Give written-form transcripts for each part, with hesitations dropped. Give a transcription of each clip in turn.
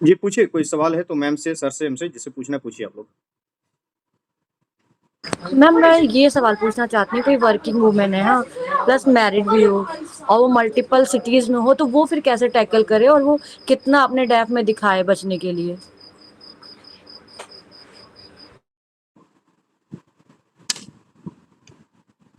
जी पूछिए, कोई सवाल है तो मैम से, सर से, हमसे, जिससे पूछना पूछिए आप लोग। मैम मैं ये सवाल पूछना चाहती हूँ, कोई वर्किंग वूमेन है, हाँ, प्लस मैरिड भी हो और वो मल्टीपल सिटीज में हो, तो वो फिर कैसे टैकल करे और वो कितना अपने डैफ में दिखाए बचने के लिए।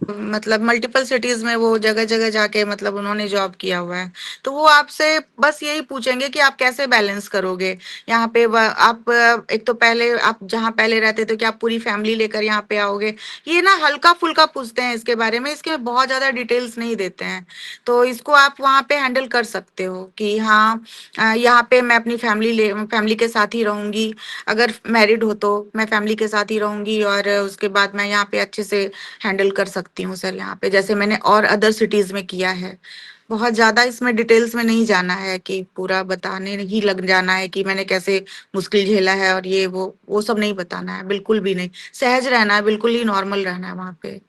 मतलब मल्टीपल सिटीज में वो जगह जगह जाके मतलब उन्होंने जॉब किया हुआ है, तो वो आपसे बस यही पूछेंगे कि आप कैसे बैलेंस करोगे यहाँ पे। आप एक तो पहले आप जहाँ पहले रहते थे कि आप पूरी फैमिली लेकर यहाँ पे आओगे, ये ना हल्का फुल्का पूछते हैं इसके बारे में, इसके बहुत ज्यादा डिटेल्स नहीं देते हैं। तो इसको आप वहाँ पे हैंडल कर सकते हो कि हाँ, यहाँ पे मैं अपनी फैमिली के साथ ही रहूंगी। अगर मैरिड हो तो मैं फैमिली के साथ ही रहूंगी, और उसके बाद मैं यहाँ पे अच्छे से हैंडल कर सकती हूँ सर, यहाँ पे जैसे मैंने और अदर सिटीज में किया है। बहुत ज्यादा इसमें डिटेल्स में नहीं जाना है कि पूरा बताने ही लग जाना है कि मैंने कैसे मुश्किल झेला है, और ये वो सब नहीं बताना है, बिल्कुल भी नहीं। सहज रहना है, बिल्कुल ही नॉर्मल रहना है वहां पे।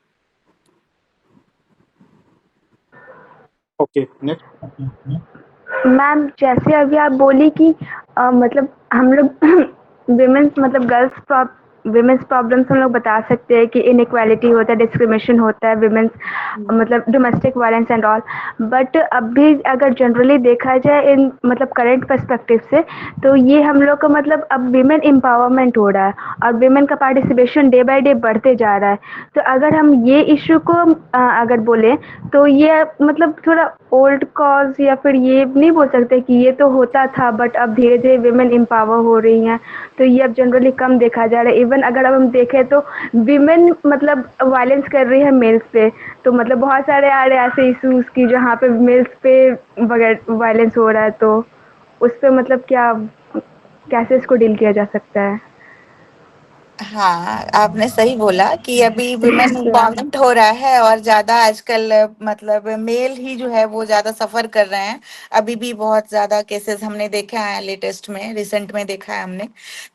Okay next. मैम जैसे अभी आप बोली कि मतलब हम लोग विमेंस मतलब गर्ल्स विमेंस प्रॉब्लम्स हम लोग बता सकते हैं कि इनइक्वालिटी होता है, डिस्क्रिमिनेशन होता है, विमेंस मतलब domestic violence and all. But अभी अगर जनरली देखा जाए इन मतलब करंट पर्सपेक्टिव से, तो ये हम लोग का मतलब अब विमेन एम्पावरमेंट हो रहा है और विमेन का पार्टिसिपेशन डे बाय डे बढ़ते जा रहा है। तो अगर हम ये इशू को अगर बोले तो ये मतलब थोड़ा ओल्ड कॉज या फिर ये नहीं बोल सकते कि ये तो होता था बट अब धीरे धीरे विमेन एम्पावर हो रही हैं, तो ये अब जनरली कम देखा जा रहा है। इवन अगर अब हम देखें तो विमेन मतलब वायलेंस कर रही है मेल्स पे, तो मतलब बहुत सारे आ रहे हैं ऐसे इशूज की जहाँ पे मेल्स पे बगैर वायलेंस हो रहा है, तो उस पर मतलब क्या कैसे इसको डील किया जा सकता है। हाँ, आपने सही बोला कि अभी वुमेन या एम्पावरमेंट हो रहा है, और ज्यादा आजकल मतलब मेल ही जो है वो ज्यादा सफर कर रहे हैं। अभी भी बहुत ज्यादा केसेस हमने देखा है, लेटेस्ट में रिसेंट में देखा है हमने।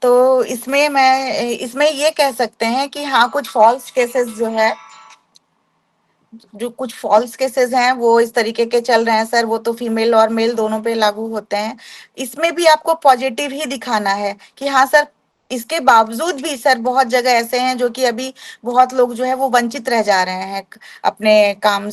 तो इसमें ये कह सकते हैं कि हाँ, कुछ फॉल्स केसेस जो कुछ फॉल्स केसेस हैं वो इस तरीके के चल रहे हैं सर, वो तो फीमेल और मेल दोनों पे लागू होते हैं। इसमें भी आपको पॉजिटिव ही दिखाना है कि हाँ सर, इसके बावजूद भी सर बहुत जगह ऐसे हैं जो कि अभी बहुत लोग जो है वो वंचित रह जा रहे हैं अपने काम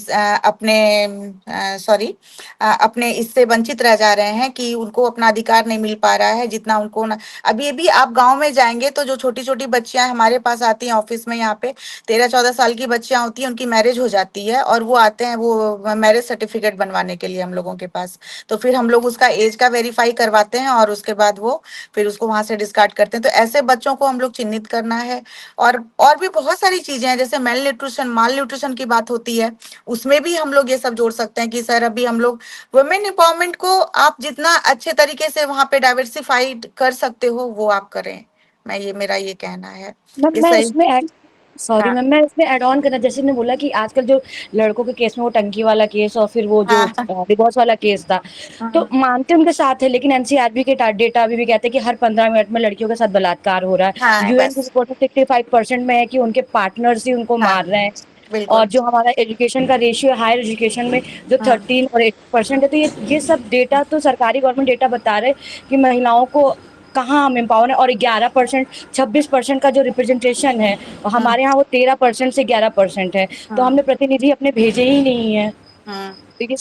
अपने इससे वंचित रह जा रहे हैं कि उनको अपना अधिकार नहीं मिल पा रहा है जितना उनको ना। अभी भी आप गांव में जाएंगे तो जो छोटी छोटी बच्चियां हमारे पास आती हैं ऑफिस में, यहाँ पे 13-14 साल की बच्चियां होती हैं, उनकी मैरिज हो जाती है और वो आते हैं वो मैरिज सर्टिफिकेट बनवाने के लिए हम लोगों के पास। तो फिर हम लोग उसका एज का वेरीफाई करवाते हैं और उसके बाद वो फिर उसको वहां से डिस्कार्ड करते हैं। तो ऐसे बच्चों को हम लोग चिन्हित करना है। और भी बहुत सारी चीजें हैं, जैसे मेल न्यूट्रिशन माल न्यूट्रिशन की बात होती है, उसमें भी हम लोग ये सब जोड़ सकते हैं कि सर अभी हम लोग वुमेन एम्पावरमेंट को आप जितना अच्छे तरीके से वहां पे डाइवर्सिफाइड कर सकते हो वो आप करें। मेरा ये कहना है। मैम ये मैं सही। इसमें सॉरी हाँ मैम, मैं इसमें ऐड ऑन करना, जैसे ने बोला कि आजकल जो लड़कों के केस में वो टंकी वाला केस और फिर वो जो हाँ डिवोर्स वाला केस था, तो हाँ मानते उनके साथ है, लेकिन एनसीआरबी के डेटा अभी भी कहते हैं कि हर 15 मिनट में लड़कियों के साथ बलात्कार हो रहा है। हाँ यूएन की बस। रिपोर्ट में 65% में है कि उनके पार्टनर्स ही उनको हाँ मार रहे हैं। और बिल्कुल। जो हमारा एजुकेशन का रेशियो है, हायर एजुकेशन में जो हाँ 13 और 8% है, तो ये सब डेटा तो सरकारी गवर्नमेंट डेटा बता रहे हैं कि महिलाओं को कहाँ हम एम्पावर है। और 11%, 26% का जो रिप्रेजेंटेशन है, और हाँ हमारे यहाँ वो 13% से 11% है। तो हाँ हमने प्रतिनिधि अपने भेजे ही नहीं है। हाँ ठीक है,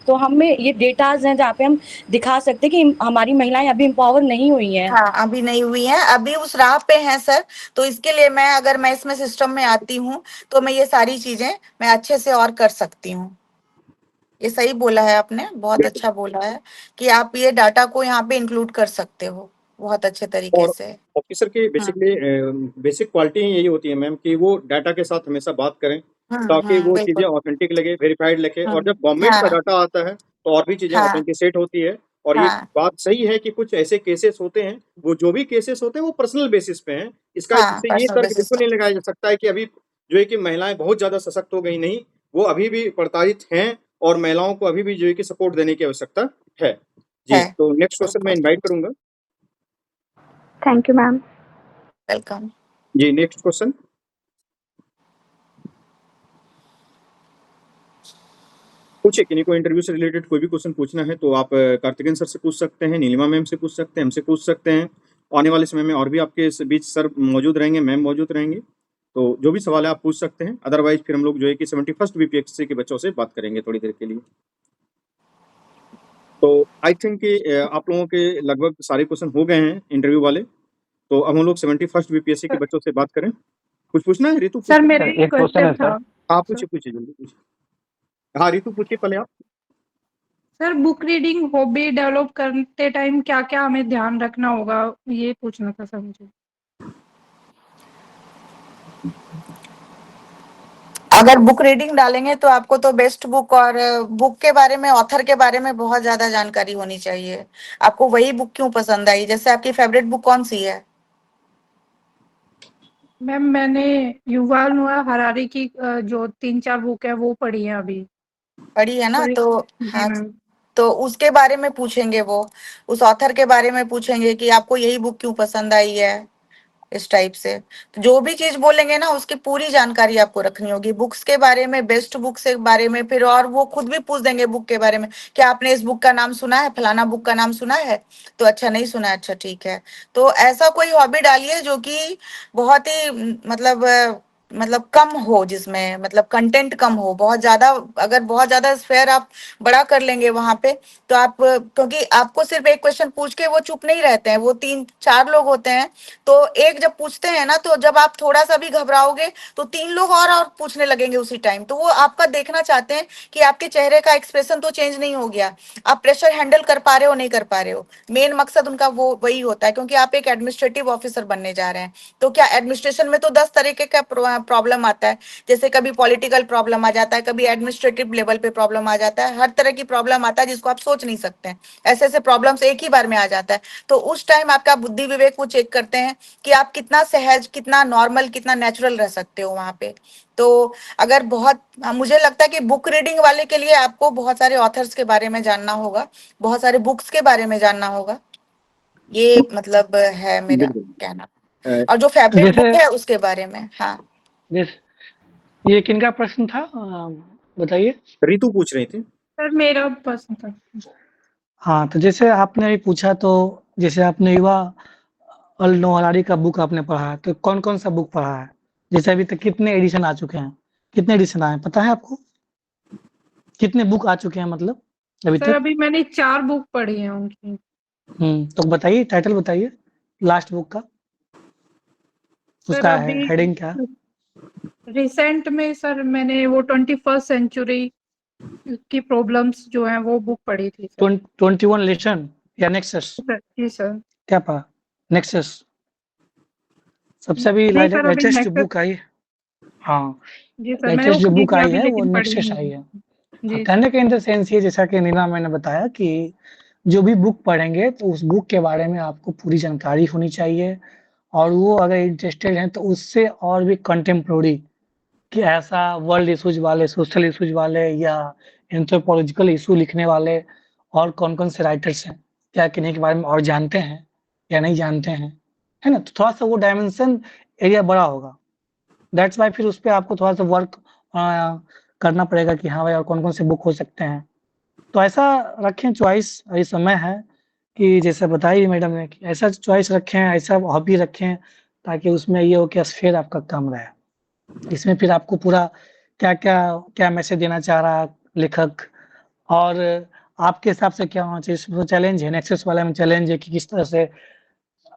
तो हमें ये डेटाज हैं जहाँ पे हम दिखा सकते हैं कि हमारी महिलाएं अभी एम्पावर नहीं हुई हैं। हाँ, अभी नहीं हुई है, अभी उस राह पे हैं सर। तो इसके लिए अगर मैं इसमें सिस्टम में आती हूँ तो मैं ये सारी चीजें मैं अच्छे से और कर सकती हूँ। ये सही बोला है आपने, बहुत अच्छा बोला है कि आप ये डाटा को यहाँ पे इंक्लूड कर सकते हो बहुत अच्छे तरीके और से। ऑफिसर की हाँ बेसिकली बेसिक क्वालिटी यही होती है मैम कि वो डाटा के साथ हमेशा बात करें, ताकि वो चीज़ें बिल्कुल। ऑथेंटिक लगे, वेरीफाइड लगे। और जब गवर्नमेंट का हाँ डाटा आता है तो और भी चीज़ें हाँ ऑथेंटिकेट होती है। और ये हाँ बात सही है कि कुछ ऐसे केसेस होते हैं, वो जो भी केसेस होते हैं वो पर्सनल बेसिस पे हैं। हाँ, इससे ये पर्सनल तर्क बेसिस बिल्कुल पे नहीं लगाया जा सकता है कि अभी जो है कि महिलाएं बहुत ज़्यादा सशक्त हो गई, नहीं, वो अभी भी प्रताड़ित हैं और महिलाओं को अभी भी जो है कि सपोर्ट देने की आवश्यकता है। जी, है। तो नेक्स्ट क्वेश्चन मैं इनवाइट करूंगा। Thank you ma'am. वेलकम। जी नेक्स्ट क्वेश्चन। पूछिए, किन्हीं को इंटरव्यू से रिलेटेड कोई भी क्वेश्चन पूछना है तो आप कार्तिकेयन सर से पूछ सकते हैं, नीलिमा मैम से पूछ सकते हैं, हमसे पूछ सकते हैं। आने वाले समय में और भी आपके इस बीच सर मौजूद रहेंगे, मैम मौजूद रहेंगे, तो जो भी सवाल है आप पूछ सकते हैं। अदरवाइज फिर हम लोग जो है कि 71st बीपीएससी के बच्चों से बात करेंगे थोड़ी देर के लिए। तो आई थिंक कि आप लोगों के लगभग सारे क्वेश्चन हो गए हैं इंटरव्यू वाले, तो अब हम लोग 71st बीपीएससी के बच्चों से बात करें। कुछ पूछना है ऋतु? सर मेरा सर एक एक क्वेश्चन है क्वेश्चन था। सर। हाँ पूछिए पूछिए, जल्दी पूछिए। हाँ ऋतु पूछिए पहले आप। Sir book reading hobby develop करते टाइम क्या क्या हमें ध्यान रखना होगा, ये पूछना था सर मुझे। अगर बुक रीडिंग डालेंगे तो आपको तो बेस्ट बुक और बुक के बारे में, ऑथर के बारे में बहुत ज्यादा जानकारी होनी चाहिए। आपको वही बुक क्यों पसंद आई? जैसे आपकी फेवरेट बुक कौन सी है? मैम मैंने युval नोआ हरारी की जो 3-4 बुक है वो पढ़ी है अभी। पढ़ी है ना? और तो जी हाँ, मैम। तो उसके बारे में पूछेंगे, वो उस ऑथर के बारे में पूछेंगे कि आपको यही बुक क्यों पसंद आई है, इस टाइप से। तो जो भी चीज बोलेंगे ना उसकी पूरी जानकारी आपको रखनी होगी, बुक्स के बारे में, बेस्ट बुक्स के बारे में। फिर और वो खुद भी पूछ देंगे बुक के बारे में कि आपने इस बुक का नाम सुना है, फलाना बुक का नाम सुना है? तो अच्छा नहीं सुना है, अच्छा ठीक है। तो ऐसा कोई हॉबी डालिए जो कि बहुत ही मतलब कम हो, जिसमें मतलब कंटेंट कम हो। बहुत ज्यादा, अगर बहुत ज्यादा स्फेयर आप बड़ा कर लेंगे वहां पे, तो आप, क्योंकि आपको सिर्फ एक क्वेश्चन पूछ के वो चुप नहीं रहते हैं, वो 3-4 लोग होते हैं। तो एक जब पूछते हैं ना, तो जब आप थोड़ा सा भी घबराओगे तो 3 लोग और पूछने लगेंगे उसी टाइम। तो वो आपका देखना चाहते हैं कि आपके चेहरे का एक्सप्रेशन तो चेंज नहीं हो गया, आप प्रेशर हैंडल कर पा रहे हो नहीं कर पा रहे हो। मेन मकसद उनका वो वही होता है, क्योंकि आप एक एडमिनिस्ट्रेटिव ऑफिसर बनने जा रहे हैं। तो क्या एडमिनिस्ट्रेशन में तो 10 तरीके का प्रॉब्लम आता है, जैसे कभी पॉलिटिकल प्रॉब्लम आ जाता है, कभी एडमिनिस्ट्रेटिव लेवल पे प्रॉब्लम आ जाता है, हर तरह की प्रॉब्लम आता है जिसको आप सोच नहीं सकते हैं। ऐसे ऐसे प्रॉब्लम्स एक ही बार में आ जाता है। तो उस टाइम आपका बुद्धि विवेक वो चेक करते हैं कि आप कितना सहज, कितना नॉर्मल, कितना नेचुरल रह सकते हो वहां पे। तो अगर बहुत, मुझे लगता है कि बुक रीडिंग वाले के लिए आपको बहुत सारे ऑथर्स के बारे में जानना होगा, बहुत सारे बुक्स के बारे में जानना होगा। ये मतलब है मेरा बिल्कुल। कहना। अ, और जो तो फेवरेट जैसे बुक है उसके बारे में। हाँ ये किनका प्रश्न था, बताइए। ऋतु पूछ रही थी। सर मेरा पसंद था। हाँ, तो जैसे आपने अभी पूछा, तो जैसे आपने युवा अल नोआ हरारी का बुक आपने पढ़ा है, तो कौन-कौन सा बुक पढ़ा है? जैसे अभी तक कितने एडिशन आ चुके हैं? कितने एडिशन आए हैं, पता है आपको? कितने बुक आ चुके हैं मतलब अभी सर तक? अभी मैंने 4 बुक पढ़ी है उनकी। तो बताइए, टाइटल बताइए लास्ट बुक का। सर उसका अभी हेडिंग क्या? रिसेंट में सर मैंने वो 21st सेंचुरी की प्रॉब्लम्स जो हैं वो बुक पढ़ी थी सर। 21 लेसन या नेक्सस? जी सर। क्या पढ़ा? नेक्सस सबसे अभी नहीं सर अभी लेटेस्ट जो नेक्स्ट। बुक आई। हाँ, जी सर मैंने वो लेटेस्ट जो खरीदी बुक थी आई अभी है वो लेकिन पढ़ी नेक्सस नहीं आई है। है। जी सर। कहने का इन द सेंस ये, जैसा कि नीना मैंने बताया कि जो भी बुक पढ़ेंगे तो उस बुक के बारे में आपको पूरी जानकारी होनी चाहिए, और वो अगर इंटरेस्टेड हैं तो उससे और भी कंटेम्प्रोरी, कि ऐसा वर्ल्ड इश्यूज वाले, सोशल इश्यूज वाले या एंथ्रोपोलॉजिकल इशू लिखने वाले और कौन-कौन से राइटर्स हैं, क्या किन्हीं के बारे में और जानते हैं या नहीं जानते हैं, है ना? तो थोड़ा-सा वो डायमेंशन एरिया बड़ा होगा। दैट्स व्हाई फिर उसपे आपको थोड़ा-सा वर्क करना पड़ेगा कि हाँ भाई, और कौन-कौन से बुक हो सकते हैं। तो ऐसा रखें चॉइस, अभी समय है कि जैसे बताई मैडम ने कि ऐसा चॉइस रखें, ऐसा हॉबी रखें, ताकि उसमें ये हो कि स्फीयर आपका कम रहे। इसमें फिर आपको पूरा क्या मैसेज देना चाह रहा है लेखक, और आपके हिसाब से क्या होना चाहिए। इसमें चैलेंज है, नेक्सस वाले में चैलेंज है कि किस तरह से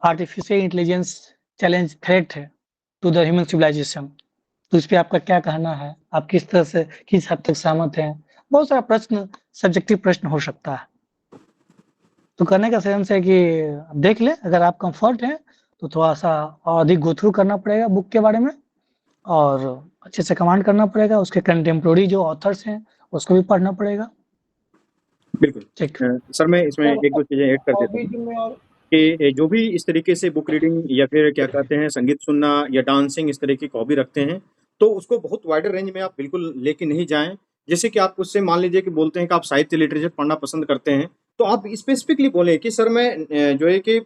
आर्टिफिशियल इंटेलिजेंस चैलेंज थ्रेट है टू द ह्यूमन सिविलाइजेशन। तो इस पे आपका क्या कहना है? आप किस तरह से, किस हद तक सहमत हैं? बहुत सारा प्रश्न, सब्जेक्टिव प्रश्न हो सकता है। तो करने का सेंस है कि देख लें, अगर आप कंफर्ट हैं तो थोड़ा-सा और अधिक गो थ्रू करना पड़ेगा बुक के बारे में, और अच्छे से कमांड करना पड़ेगा। उसके कंटेम्पोरेरी जो ऑथर्स हैं उसको भी पढ़ना पड़ेगा। बिल्कुल। ठीक। सर मैं इसमें एक दो चीजें ऐड कर देता हूँ कि जो भी इस तरीके से बुक रीडिंग या फिर क्या कहते हैं संगीत सुनना या डांसिंग इस तरह की हॉबी रखते हैं, तो उसको बहुत वाइडर रेंज में आप बिल्कुल लेके नहीं जाएं। जैसे कि आप उससे मान लीजिए कि बोलते हैं कि आप साहित्य लिटरेचर पढ़ना पसंद करते हैं, तो आप स्पेसिफिकली बोलें कि सर मैं जो है कि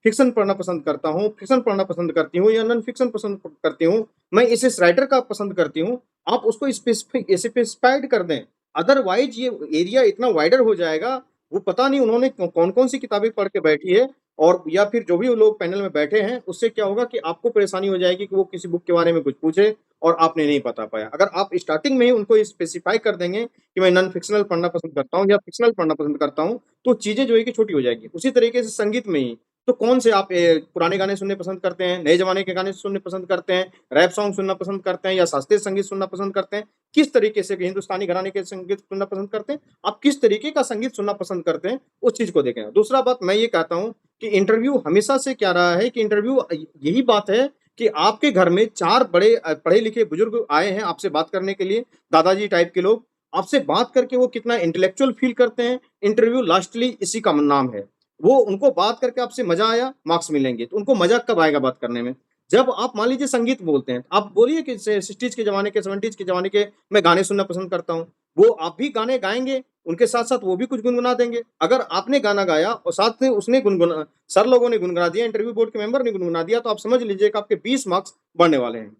फिक्शन पढ़ना पसंद करता हूँ, फिक्शन पढ़ना पसंद करती हूँ या नॉन फिक्शन पसंद करती हूँ, मैं इस राइटर का पसंद करती हूँ। आप उसको स्पेसिफाइड कर दें, अदरवाइज ये एरिया इतना वाइडर हो जाएगा, वो पता नहीं उन्होंने कौन कौन सी किताबें पढ़ के बैठी है, और या फिर जो भी लोग पैनल में बैठे हैं उससे क्या होगा कि आपको परेशानी हो जाएगी कि वो किसी बुक के बारे में कुछ पूछे और आपने नहीं बता पाया। अगर आप स्टार्टिंग में ही उनको स्पेसिफाई कर देंगे कि मैं नॉन फिक्शनल पढ़ना पसंद करता हूँ या फिक्शनल पढ़ना पसंद करता हूँ, तो चीजें जो है कि छोटी हो जाएगी। उसी तरीके से संगीत में ही तो कौन से आप पुराने गाने सुनने पसंद करते हैं, नए जमाने के गाने सुनने पसंद करते हैं, रैप सॉन्ग सुनना पसंद करते हैं या शास्त्रीय संगीत सुनना पसंद करते हैं, किस तरीके से हिंदुस्तानी घराने के संगीत सुनना पसंद करते हैं, आप किस तरीके का संगीत सुनना पसंद करते हैं, उस चीज को देखें। दूसरा बात मैं ये कहता हूँ कि इंटरव्यू हमेशा से क्या रहा है कि इंटरव्यू यही बात है कि आपके घर में 4 बड़े पढ़े लिखे बुजुर्ग आए हैं आपसे बात करने के लिए, दादाजी टाइप के लोग, आपसे बात करके वो कितना इंटेलेक्चुअल फील करते हैं, इंटरव्यू लास्टली इसी का नाम है। वो उनको बात करके आपसे मजा आया, मार्क्स मिलेंगे, तो उनको मजा कब आएगा बात करने में? जब आप मान लीजिए संगीत बोलते हैं, आप बोलिए कि 60s के ज़माने के, 70s के ज़माने के मैं गाने सुनना पसंद करता हूँ, वो आप भी गाने गाएँगे, उनके साथ-साथ वो भी कुछ गुनगुना देंगे। अगर आपने गाना गाया और साथ में उसने गुनगुना सर लोगों ने गुनगुना दिया, इंटरव्यू बोर्ड के मेंबर ने गुनगुना दिया, तो आप समझ लीजिए कि आपके 20 मार्क्स बढ़ने वाले हैं।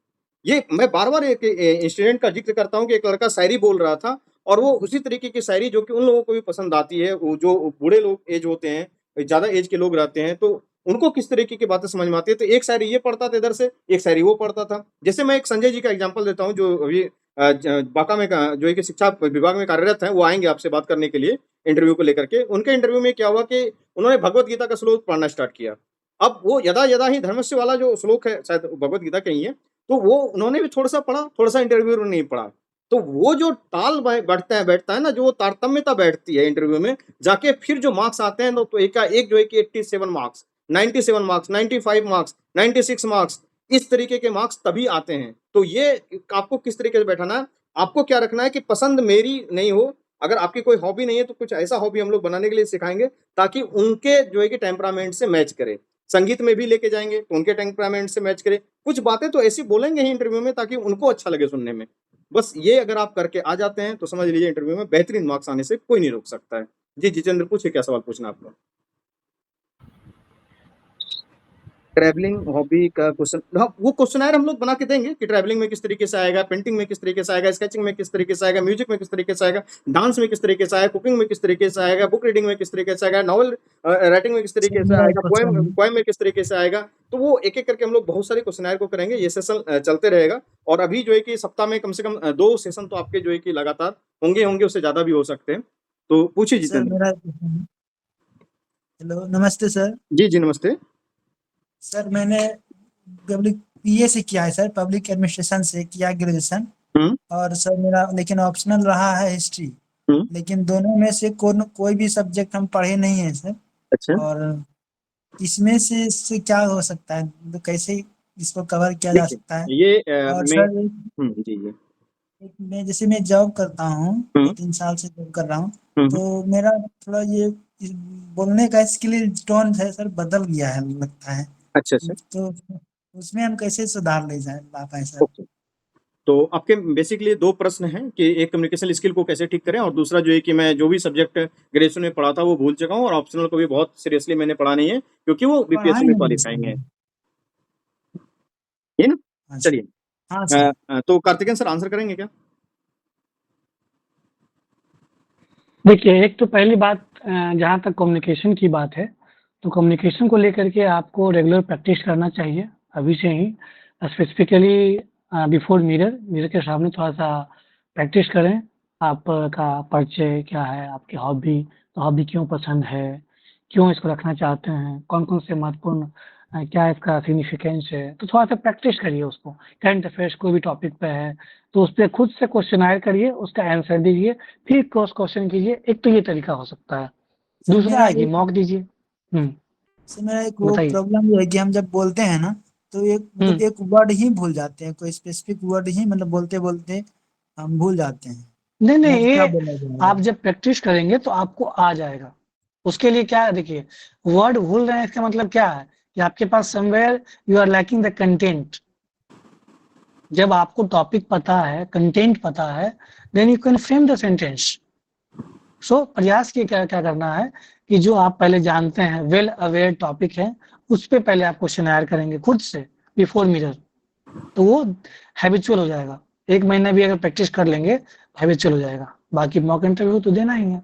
ये मैं बार-बार एक इंसिडेंट का ज़िक्र करता हूँ कि एक लड़का शायरी बोल रहा था और वो उसी तरीके की शायरी जो कि उन लोगों को भी पसंद आती है, वो जो बूढ़े लोग एज होते हैं, ज़्यादा एज के लोग रहते हैं, तो उनको किस तरीके की बातें समझ में आती है। तो एक शायरी ये पढ़ता था इधर से, एक शायरी वो पढ़ता था। जैसे मैं एक संजय जी का एग्ज़ाम्पल देता हूँ जो अभी बांका में जो है कि शिक्षा विभाग में कार्यरत हैं, वो आएँगे आपसे बात करने के लिए इंटरव्यू को लेकर के। उनके इंटरव्यू में क्या हुआ कि उन्होंने भगवत गीता का श्लोक पढ़ना स्टार्ट किया। अब वो यदा यदा ही धर्मस्य वाला जो श्लोक है, शायद भगवत गीता का ही है, तो वो उन्होंने भी थोड़ा-सा पढ़ा, थोड़ा-सा इंटरव्यू में नहीं पढ़ा। तो वो जो ताल बैठता है ना, जो वो तारतम्यता बैठती है इंटरव्यू में, जाके फिर जो मार्क्स आते हैं तो एकाएक जो है कि 87 मार्क्स, 97 मार्क्स, 95 मार्क्स, 96 मार्क्स, इस तरीके के मार्क्स तभी आते हैं। तो ये आपको किस तरीके से बैठाना है, आपको क्या रखना है कि पसंद मेरी नहीं हो, अगर आपकी कोई हॉबी नहीं है तो कुछ ऐसा हॉबी हम लोग बनाने के लिए सिखाएँगे ताकि उनके जो है कि टेम्परामेंट से मैच करे। संगीत में भी लेके जाएँगे तो उनके टेम्परामेंट से मैच करे। कुछ बातें तो ऐसी बोलेंगे ही इंटरव्यू में ताकि उनको अच्छा लगे सुनने में। बस ये अगर आप करके आ जाते हैं तो समझ लीजिए इंटरव्यू में बेहतरीन मार्क्स आने से कोई नहीं रोक सकता है। जी, जितेंद्र पूछिए क्या सवाल पूछना है आपको? ट्रैवलिंग हॉबी का क्वेश्चन, हाँ, वो क्वेश्चनेयर हम लोग बना के देंगे कि ट्रैवलिंग में किस तरीके से आएगा, पेंटिंग में किस तरीके से आएगा, स्केचिंग में किस तरीके से आएगा, म्यूजिक में किस तरीके से आएगा, डांस में किस तरीके से आएगा, कुकिंग में किस तरीके से आएगा, बुक रीडिंग में किस तरीके से आएगा, नॉवल राइटिंग में किस सर तरीके से मेरा एक आएगा, पोएम क्वेश्चन है। पोएम में किस तरीके से आएगा। तो वो एक-एक करके हम लोग बहुत सारे क्वेश्चनेयर को करेंगे। ये सेशन चलते रहेगा और अभी जो है कि सप्ताह में कम से कम 2 सेशन तो आपके जो है कि लगातार होंगे, उससे ज़्यादा भी हो सकते हैं। तो पूछिए सर जितेंद्र। मेरा एक क्वेश्चन है। हेलो, नमस्ते सर। जी, जी, नमस्ते। सर मैंने पब्लिक पीए से किया है सर, पब्लिक एडमिनिस्ट्रेशन से किया ग्रेजुएशन। हुँ, और सर मेरा लेकिन ऑप्शनल रहा है हिस्ट्री। हुँ, लेकिन दोनों में से कोई भी सब्जेक्ट हम पढ़े नहीं है सर। अच्छा। और इसमें से इससे क्या हो सकता है, तो कैसे इसको कवर किया जा देखिए, सकता है? ये और मैं सर जी, जी। मैं जैसे मैं जॉब करता हूँ, हुँ, 2-3 साल से जॉब कर रहा हूँ, हुँ, तो मेरा थोड़ा ये बोलने का स्किल टोन है सर बदल गया है लगता है। अच्छा, अच्छा। तो उसमें हम कैसे सुधार ला पाएँ सर? ओके। तो आपके बेसिकली 2 प्रश्न हैं कि एक कम्युनिकेशन स्किल को कैसे ठीक करें और दूसरा जो है कि मैं जो भी सब्जेक्ट ग्रेजुएशन में पढ़ा था वो भूल चुका हूँ और ऑप्शनल को भी बहुत सीरियसली मैंने पढ़ा नहीं है क्योंकि वो पढ़ा बीपीएससी ही में नहीं है क्वालीफाइंग है। सर। ये ना? अच्छा, चलिए हाँ सर। तो कार्तिकेयन सर आंसर करेंगे क्या? देखिए, एक तो पहली बात जहाँ तक कम्युनिकेशन की बात है, तो कम्युनिकेशन को लेकर के आपको रेगुलर प्रैक्टिस करना चाहिए, अभी से ही। स्पेसिफिकली बिफोर मिरर के सामने थोड़ा-सा प्रैक्टिस करें। आपका परिचय क्या है, आपकी हॉबी, तो हॉबी क्यों पसंद है, क्यों इसको रखना चाहते हैं, कौन-कौन से महत्वपूर्ण क्या इसका सिग्निफिकेंस है, तो थोड़ा-सा प्रैक्टिस करिए उसको। करंट अफेयर्स कोई भी टॉपिक पे है, तो उस पे खुद से क्वेश्चनायर करिए, उसका आंसर दीजिए, फिर क्रॉस क्वेश्चन कीजिए। एक तो ये तरीका हो सकता है। सर दूसरा मेरा है कि एक मॉक दीजिए। सर मेरा एक वो बताइए। प्रॉब्लम ये है कि हम जब बोलते हैं ना, तो एक मतलब हुँ। एक वर्ड ही भूल जाते हैं, कोई स्पेसिफिक वर्ड ही मतलब बोलते-बोलते हम भूल जाते हैं। नहीं, नहीं, मतलब क्या ये बोला जाएगा? आप जब प्रैक्टिस करेंगे तो आपको आ जाएगा। उसके लिए क्या है, देखिए, वर्ड भूल रहे हैं इसका मतलब क्या है कि आपके पास somewhere you are lacking the content. जब आपको टॉपिक पता है, कंटेंट पता है, then you can frame the sentence. So प्रयास ये क्या क्या करना है कि जो आप पहले जानते हैं, वेल अवेयर टॉपिक है, उस पे पहले आप क्वेश्चनायर करेंगे खुद से बिफोर मिरर, तो वो हैबिचुअल हो जाएगा। 1 महीना भी अगर प्रैक्टिस कर लेंगे, हैबिचुअल हो जाएगा। बाकी मॉक इंटरव्यू तो देना ही है।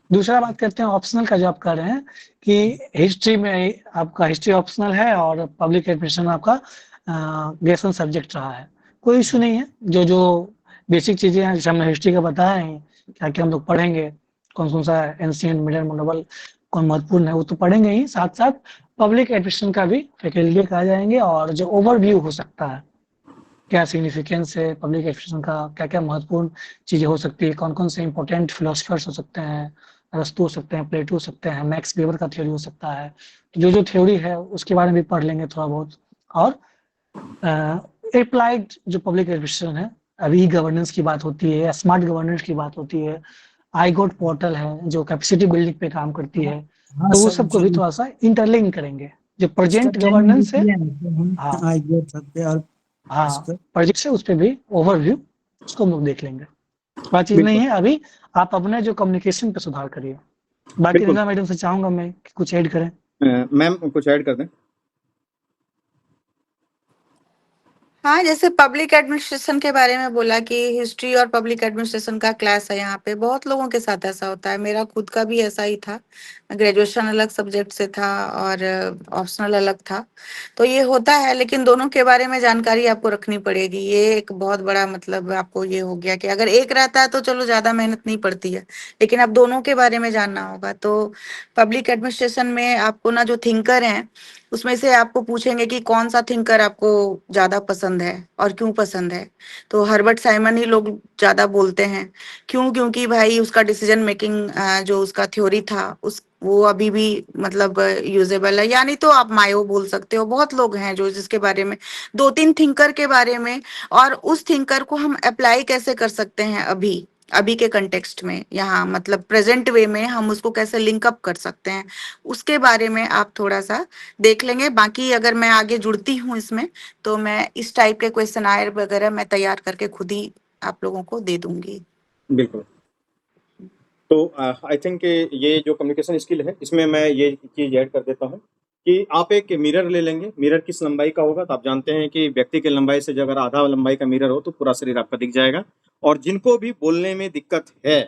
दूसरा बात करते हैं ऑप्शनल का, जो आप कर रहे हैं कि हिस्ट्री में आपका हिस्ट्री ऑप्शनल है और पब्लिक एडमिनिस्ट्रेशन आपका ग्रेजुएशन सब्जेक्ट रहा है, कोई इशू नहीं है। जो जो बेसिक चीजें हैं जैसे हमने हिस्ट्री का बताया है, क्या क्या हम लोग पढ़ेंगे, कौन सा एंशिएंट मिडिल नोबल कौन महत्वपूर्ण है, वो तो पढ़ेंगे ही। साथ साथ पब्लिक एडमिनिस्ट्रेशन का भी फैकल्टी आ जाएंगे और जो ओवरव्यू हो सकता है, क्या सिग्निफिकेंस है पब्लिक एडमिनिस्ट्रेशन का, क्या क्या महत्वपूर्ण चीजें हो सकती है, कौन कौन से इंपॉर्टेंट फिलोसफर्स हो सकते हैं, अरस्तु हो सकते हैं, प्लेटो हो सकते हैं, मैक्स वेबर का थ्योरी हो सकता है। तो जो जो थ्योरी है उसके बारे में भी पढ़ लेंगे थोड़ा बहुत। और अप्लाइड जो पब्लिक एडमिनिस्ट्रेशन है, अभी गवर्नेंस की बात होती है, स्मार्ट गवर्नेंस की बात होती है, iGOT पोर्टल है जो कैपेसिटी बिल्डिंग पे काम करती है, हाँ तो वो सर, सबको भी थोड़ा सा इंटरलिंक करेंगे। जो प्रेजेंट गवर्नेंस है, हाँ और हाँ इसका प्रोजेक्ट से उस पर भी ओवरव्यू उसको हम लोग देख लेंगे। बात चीज नहीं है, अभी आप अपने जो कम्युनिकेशन पे सुधार करिए। बाकी बिल्कुल। नीना मैडम से चाहूंगा मैं कि कुछ ऐड करें। मैम कुछ ऐड कर दें। हाँ, जैसे पब्लिक एडमिनिस्ट्रेशन के बारे में बोला कि हिस्ट्री और पब्लिक एडमिनिस्ट्रेशन का क्लास है यहाँ पे, बहुत लोगों के साथ ऐसा होता है, मेरा खुद का भी ऐसा ही था। ग्रेजुएशन अलग सब्जेक्ट से था और ऑप्शनल अलग था, तो ये होता है। लेकिन दोनों के बारे में जानकारी आपको रखनी पड़ेगी, ये एक बहुत बड़ा मतलब आपको ये हो गया कि अगर एक रहता है तो चलो ज्यादा मेहनत नहीं पड़ती है, लेकिन अब दोनों के बारे में जानना होगा। तो पब्लिक एडमिनिस्ट्रेशन में आपको ना जो थिंकर हैं उसमें से आपको पूछेंगे कि कौन सा थिंकर आपको ज्यादा पसंद है और क्यों पसंद है। तो हर्बर्ट साइमन ही लोग ज्यादा बोलते हैं। क्यों? क्योंकि भाई उसका डिसीजन मेकिंग जो उसका थ्योरी था उस वो अभी भी मतलब यूजेबल है। यानी तो आप मायो बोल सकते हो, बहुत लोग हैं जो जिसके बारे में, दो तीन थिंकर के बारे में, और उस थिंकर को हम अप्लाई कैसे कर सकते हैं अभी अभी के कंटेक्स्ट में, यहाँ मतलब प्रेजेंट वे में हम उसको कैसे लिंक अप कर सकते हैं, उसके बारे में आप थोड़ा सा देख लेंगे। बाकी अगर मैं आगे जुड़ती हूँ इसमें तो मैं इस टाइप के क्वेश्चनायर वगैरह मैं तैयार करके खुद ही आप लोगों को दे दूंगी। बिल्कुल। तो आई थिंक ये जो कम्युनिकेशन स्किल है इसमें मैं ये चीज ऐड कर देता हूँ कि आप एक मिरर ले लेंगे। मिरर किस लंबाई का होगा? तो आप जानते हैं कि व्यक्ति की लंबाई से जो अगर आधा लंबाई का मिरर हो तो पूरा शरीर आपका दिख जाएगा। और जिनको भी बोलने में दिक्कत है,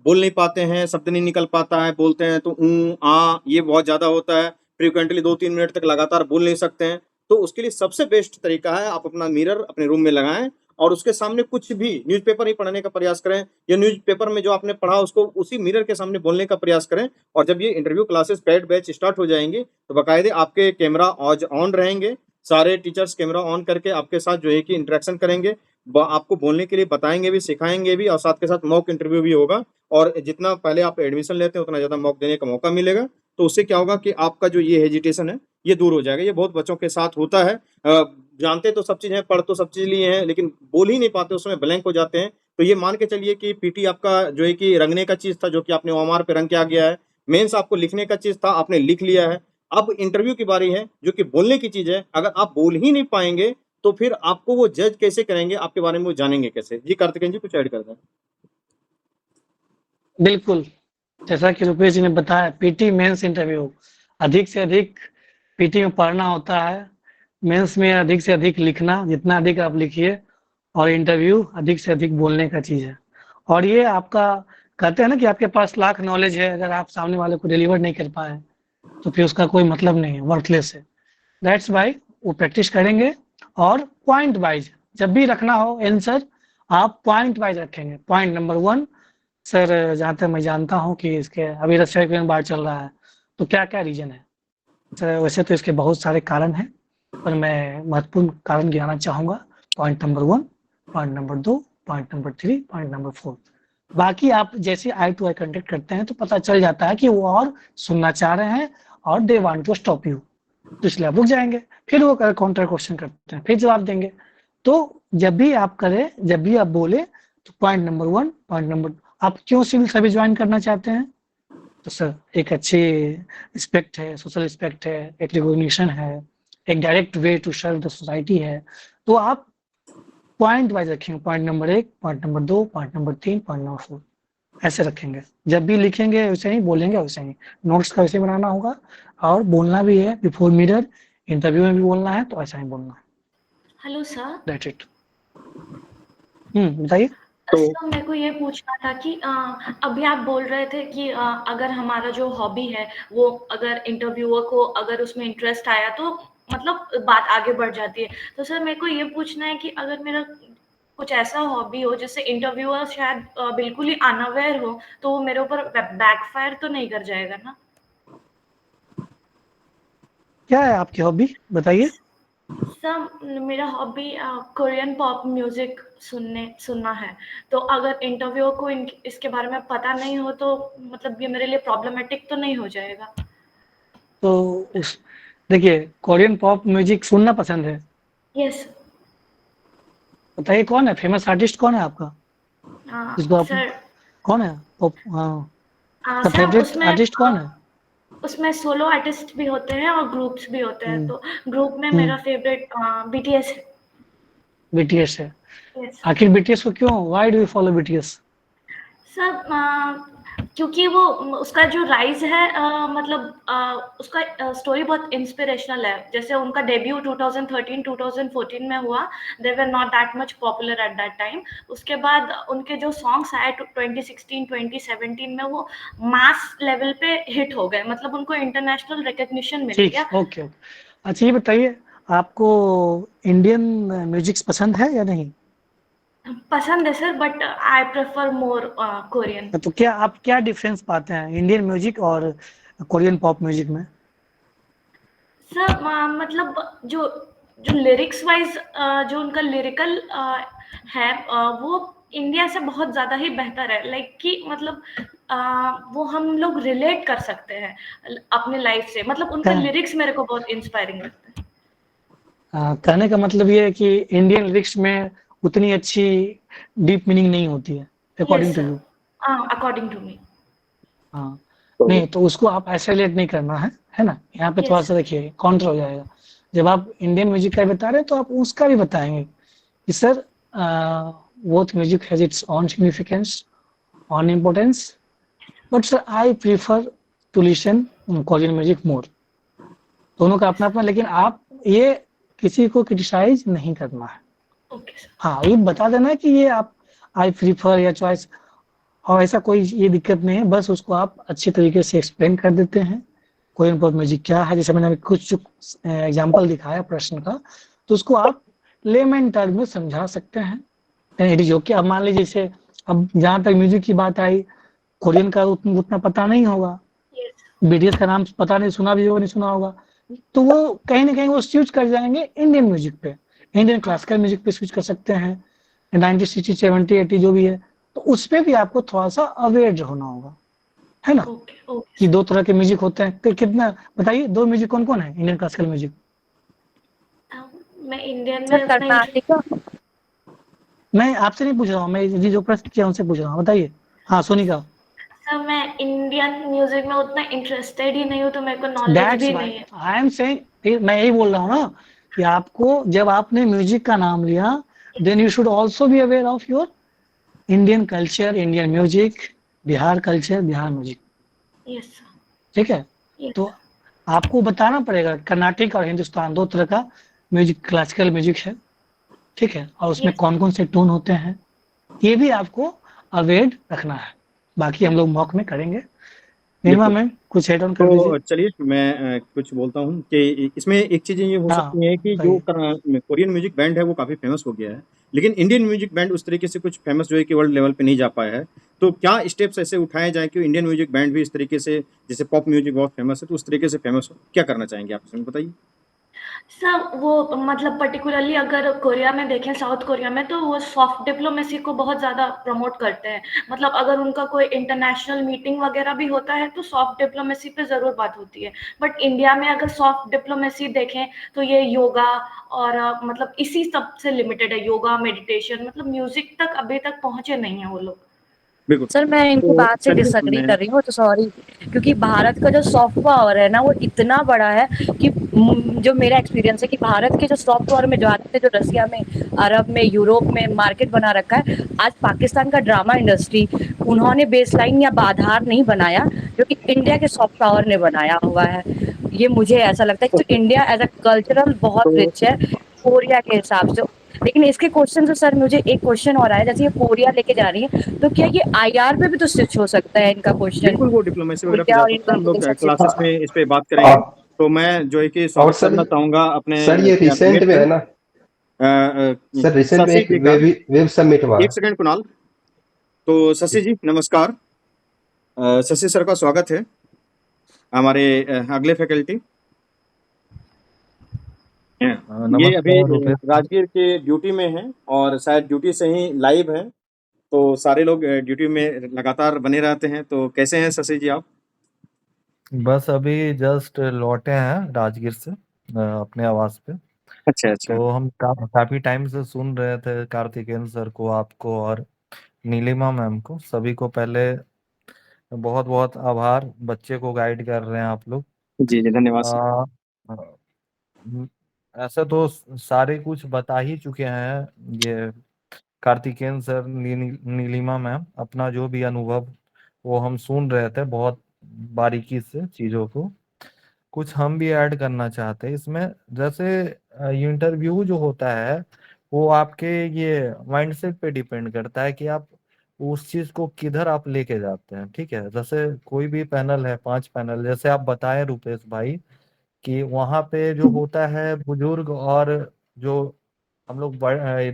बोल नहीं पाते हैं, शब्द नहीं निकल पाता है, बोलते हैं तो आ ये बहुत ज्यादा होता है, फ्रीक्वेंटली 2-3 मिनट तक लगातार बोल नहीं सकते हैं, तो उसके लिए सबसे बेस्ट तरीका है आप अपना मिरर अपने रूम में लगाएं और उसके सामने कुछ भी न्यूज़पेपर ही पढ़ने का प्रयास करें, या न्यूज़पेपर में जो आपने पढ़ा उसको उसी मिरर के सामने बोलने का प्रयास करें। और जब ये interview classes paid batch start हो जाएंगे तो बाकायदे आपके कैमरा आज ऑन रहेंगे, सारे टीचर्स कैमरा ऑन करके आपके साथ जो है कि इंटरेक्शन करेंगे, आपको बोलने के लिए बताएंगे भी, सिखाएंगे भी, और साथ के साथ मॉक इंटरव्यू भी होगा। और जितना पहले आप एडमिशन लेते हैं उतना ज़्यादा मॉक देने का मौका मिलेगा। तो उससे क्या होगा कि आपका जो ये हेजिटेशन है ये दूर हो जाएगा। ये बहुत बच्चों के साथ होता है, जानते तो सब चीज़ है, पढ़ तो सब चीज़ लिए हैं, लेकिन बोल ही नहीं पाते, उसमें ब्लैंक हो जाते हैं। तो ये मान के चलिए कि पीटी आपका जो है कि रंगने का चीज़ था, जो कि आपने ओएमआर पे रंग के आ गया है। मेंस आपको लिखने का चीज़ था, आपने लिख लिया है। अब इंटरव्यू की बारी है जो कि बोलने की चीज़ है। अगर आप बोल ही नहीं पाएंगे तो फिर आपको वो जज कैसे करेंगे, आपके बारे में वो जानेंगे कैसे? जी कार्तिकेयन जी कुछ ऐड कर दें। बिल्कुल, जैसा कि रुपेश जी ने बताया, पीटी मेंस इंटरव्यू अधिक से अधिक पीटी में पढ़ना होता है, मेंस में अधिक से अधिक लिखना, जितना अधिक आप लिखिए, और इंटरव्यू अधिक से अधिक बोलने का चीज है। और ये आपका कहते हैं ना कि आपके पास लाख नॉलेज है, अगर आप सामने वाले को डिलीवर नहीं कर पाए तो फिर उसका कोई मतलब नहीं है, वर्थलेस है। दैट्स वाई वो प्रैक्टिस करेंगे। और पॉइंट वाइज जब भी रखना हो आंसर, आप पॉइंट वाइज रखेंगे। पॉइंट नंबर 1, सर जहाँ तक मैं जानता हूँ कि इसके अभी रशिया यूक्रेन वार चल रहा है, तो क्या क्या रीजन है? सर वैसे तो इसके बहुत सारे कारण हैं, पर मैं महत्वपूर्ण कारण गिनाना चाहूँगा। Point number 1, point number 2, point number 3, point number 4। बाकी आप जैसे आई टू आई कंटेक्ट करते हैं तो पता चल जाता है कि वो और सुनना चाह रहे हैं और they want to stop you, तो इसलिए आप रुक जाएंगे, फिर वो काउंटर क्वेश्चन करते हैं, फिर जवाब देंगे। तो जब भी आप करें, जब भी आप बोले, तो पॉइंट नंबर 1, पॉइंट नंबर, आप क्यों सिविल सर्विस ज्वाइन करना चाहते हैं? तो सर एक अच्छी रिस्पेक्ट है, सोशल रिस्पेक्ट है, एक रिकॉग्निशन है, एक direct way to serve the society है। तो आप पॉइंट वाइज रखेंगे, point number 1, point number 2, point number 3, point number 4, ऐसे रखेंगे। जब भी लिखेंगे वैसे ही, बोलेंगे वैसे ही, नोट्स का वैसे बनाना होगा, और बोलना भी है बिफोर मिरर, इंटरव्यू में भी बोलना है तो ऐसा ही बोलना है। Hello sir. That's it. बताइए। तो सर मेरे को ये पूछना था कि अभी आप बोल रहे थे कि अगर हमारा जो हॉबी है वो अगर इंटरव्यूअर को अगर उसमें इंटरेस्ट आया तो मतलब बात आगे बढ़ जाती है। तो सर मेरे को ये पूछना है कि अगर मेरा कुछ ऐसा हॉबी हो जिससे इंटरव्यूअर शायद बिल्कुल ही अनअवेयर हो, तो वो मेरे ऊपर बैकफायर तो नहीं कर जाएगा ना? क्या है आपकी हॉबी बताइए? सर मेरा हॉबी कोरियन पॉप म्यूजिक सुनना है। तो अगर इंटरव्यूअर को इसके बारे में पता नहीं हो तो मतलब ये मेरे लिए प्रॉब्लमेटिक तो नहीं हो जाएगा? तो उस देखिए, कोरियन पॉप म्यूजिक सुनना पसंद है। यस। बताइए कौन है फेमस आर्टिस्ट, कौन है आपका जिसको आप, सर कौन है पॉप, हाँ सर फेवरेट आर्टिस्ट कौन है? उसमें सोलो आर्टिस्ट भी होते हैं और ग्रुप्स भी होते हैं। तो ग्रुप में हम्म मेरा फेवरेट बीटीएस है। बीटीएस है। यस आखिर बीटीएस को क्यों, why do you follow BTS? Sir क्योंकि वो उसका जो राइज है मतलब उसका स्टोरी बहुत इंस्पिरेशनल है। जैसे उनका डेब्यू 2013-2014 में हुआ। They were not that much popular at that time. उसके बाद उनके जो सॉन्ग्स आए 2016-2017 में वो मास लेवल पे हिट हो गए। मतलब उनको इंटरनेशनल रिकग्निशन मिल ठीक गया। है, ओके ओके। अच्छा ये बताइए, आपको इंडियन म्यूजिक पसंद है या नहीं? पसंद है sir but I prefer more Korean. तो क्या आप क्या डिफरेंस पाते हैं इंडियन म्यूजिक और कोरियन पॉप म्यूजिक में? सर मतलब जो जो लिरिक्स वाइज जो उनका लिरिकल है वो इंडिया से बहुत ज़्यादा ही बेहतर है। लाइक कि मतलब वो हम लोग रिलेट कर सकते हैं अपने लाइफ से। मतलब उनका कह- लिरिक्स मेरे को बहुत इंस्पायरिंग लगता है। कहने का मतलब ये है कि इंडियन लिरिक्स में उतनी अच्छी डीप मीनिंग नहीं होती है yes according to sir you? According to me. हाँ, तो नहीं तो उसको आप ऐसे रिलेट नहीं करना है ना, यहाँ पे थोड़ा यस सा देखिए काउंटर हो जाएगा। जब आप इंडियन म्यूजिक का बता रहे हैं तो आप उसका भी बताएंगे कि sir both music has its own significance, own importance, but sir I prefer to listen Korean music more। दोनों का अपना अपना, लेकिन आप ये किसी को क्रिटिसाइज नहीं करना है। Okay sir. हाँ, ये बता देना कि ये आप आई प्रीफर या चॉइस, और ऐसा कोई ये दिक्कत नहीं है, बस उसको आप अच्छे तरीके से एक्सप्लेन कर देते हैं कोरियन पॉप म्यूजिक क्या है। जैसे मैंने अभी कुछ एग्जांपल दिखाया प्रश्न का, तो उसको आप लेमन टर्म में समझा सकते हैं। It is okay. अब मान लीजिए जैसे, अब जहाँ तक म्यूजिक की बात आई, कोरियन का उतना पता नहीं होगा, यस बीटीएस का नाम पता नहीं, सुना भी होगा नहीं सुना होगा, तो वो कहीं ना कहीं वो स्विच कर जाएंगे इंडियन म्यूजिक पे, इंडियन क्लासिकल म्यूजिक पे स्विच कर सकते हैं, 90 60 70 80 जो भी है। तो उस पे भी आपको थोड़ा सा अवेयर होना होगा, है ना, ओके ओके कि सर। दो तरह के म्यूजिक होते हैं। कितना बताइए, दो म्यूजिक कौन कौन है इंडियन क्लासिकल म्यूजिक? मैं इंडियन सर में उतना इंटरेस्ट। कर्नाटिका। मैं आपसे नहीं पूछ रहा हूँ, मैं जी जो प्रश्न किया उनसे पूछ रहा हूँ, बताइए। हाँ सोनिका। सर मैं इंडियन म्यूजिक में उतना इंटरेस्टेड ही नहीं हूँ तो मेरे को नॉलेज दैट्स भी व्हाई नहीं है। आई एम सेइंग, मैं यही बोल रहा हूँ ना कि आपको जब आपने म्यूजिक का नाम लिया, then you should also be aware of your Indian culture, Indian music, Bihar culture, Bihar music. Yes sir. ठीक है, यस। तो आपको बताना पड़ेगा कर्नाटिक और हिंदुस्तान दो तरह का म्यूजिक, क्लासिकल म्यूजिक है, ठीक है, और उसमें यस। कौन कौन से टोन होते हैं ये भी आपको अवेयर रखना है। बाकी हम लोग मॉक में करेंगे। निर्मा बिल्कुल। मैम कुछ हेड ऑन कर दीजिए। तो चलिए मैं कुछ बोलता हूँ कि इसमें एक चीज़ ये हो हाँ सकती है कि जो बताइए। कोरियन म्यूजिक बैंड है वो काफ़ी फेमस हो गया है, लेकिन इंडियन म्यूजिक बैंड उस तरीके से कुछ फेमस जो है कि वर्ल्ड लेवल पे नहीं जा पाया है। तो क्या स्टेप्स ऐसे उठाए जाए कि इंडियन म्यूजिक बैंड भी इस तरीके से, जैसे पॉप म्यूजिक बहुत फेमस है तो उस तरीके से फेमस हो? क्या करना चाहेंगे आप इसमें बताइए? सर वो मतलब पर्टिकुलरली अगर कोरिया में देखें, साउथ कोरिया में, तो वो सॉफ्ट डिप्लोमेसी को बहुत ज़्यादा प्रमोट करते हैं। मतलब अगर उनका कोई इंटरनेशनल मीटिंग वगैरह भी होता है तो सॉफ्ट डिप्लोमेसी पे ज़रूर बात होती है। बट इंडिया में अगर सॉफ्ट डिप्लोमेसी देखें तो ये योगा और मतलब इसी सब से लिमिटेड है। योगा, मेडिटेशन, मतलब म्यूजिक तक अभी तक पहुंचे नहीं है वो लोग। बिल्कुल। सर मैं इनकी तो बात से चलिए डिसएग्री मैं कर रही हूँ, तो सॉरी। क्योंकि भारत का जो सॉफ्ट पावर है ना वो इतना बड़ा है कि जो मेरा एक्सपीरियंस है कि भारत के जो सॉफ्ट पावर में जो आते थे, जो रसिया में, अरब में, यूरोप में मार्केट बना रखा है, आज पाकिस्तान का ड्रामा इंडस्ट्री उन्होंने बेसलाइन या आधार नहीं बनाया, जो कि इंडिया के सॉफ्ट पावर ने बनाया हुआ है। ये मुझे ऐसा लगता है कि तो इंडिया एज अ कल्चरल बहुत तो रिच है कोरिया के हिसाब से। लेकिन इसके क्वेश्चन से सर मुझे एक क्वेश्चन और आया, जैसे ये कोरिया लेके जा रही है, तो क्या ये आईआर पे भी तो स्विच हो सकता है इनका क्वेश्चन? बिल्कुल वो डिप्लोमेसी वगैरह पे कोरिया जा और सकता है, हम लोग इंटेलिजेंस एक्सेट्रा। क्लासेस में इस पे बात करेंगे। और तो मैं जो है कि और स्वागत सर करना चाहूंगा अपने सर ये रिसेंट में है क्लासमेट ना सर, रिसेंट में शशि एक जी का। वेब सबमिट हुआ एक है। सेकंड कुणाल। तो शशि जी नमस्कार। शशि सर का स्वागत है हमारे अगले फैकल्टी। ये अभी नमस्कार रुपेश सर। राजगीर के ड्यूटी में हैं और शायद ड्यूटी से ही लाइव हैं, तो सारे लोग ड्यूटी में लगातार बने रहते हैं। तो कैसे हैं शशि जी आप? बस अभी जस्ट लौटे हैं राजगीर से अपने आवास पे। अच्छा अच्छा। तो हम काफी टाइम से सुन रहे थे कार्तिकेयन सर को, आपको और नीलिमा मैम को। सभी को पहले बहुत बहुत आभार, बच्चे को गाइड कर रहे हैं आप लोग। जी जी धन्यवाद सर। आ, म- ऐसा तो सारे कुछ बता ही चुके हैं ये कार्तिकेयन सर, नीलिमा मैम। अपना जो भी अनुभव वो हम सुन रहे थे बहुत बारीकी से चीजों को। कुछ हम भी ऐड करना चाहते हैं इसमें। जैसे इंटरव्यू जो होता है वो आपके ये माइंडसेट पे डिपेंड करता है कि आप उस चीज को किधर आप लेके जाते हैं। ठीक है, जैसे कोई भी पैनल है, 5 पैनल जैसे आप बताएं रुपेश भाई, कि वहां पे जो होता है बुजुर्ग और जो हम लोग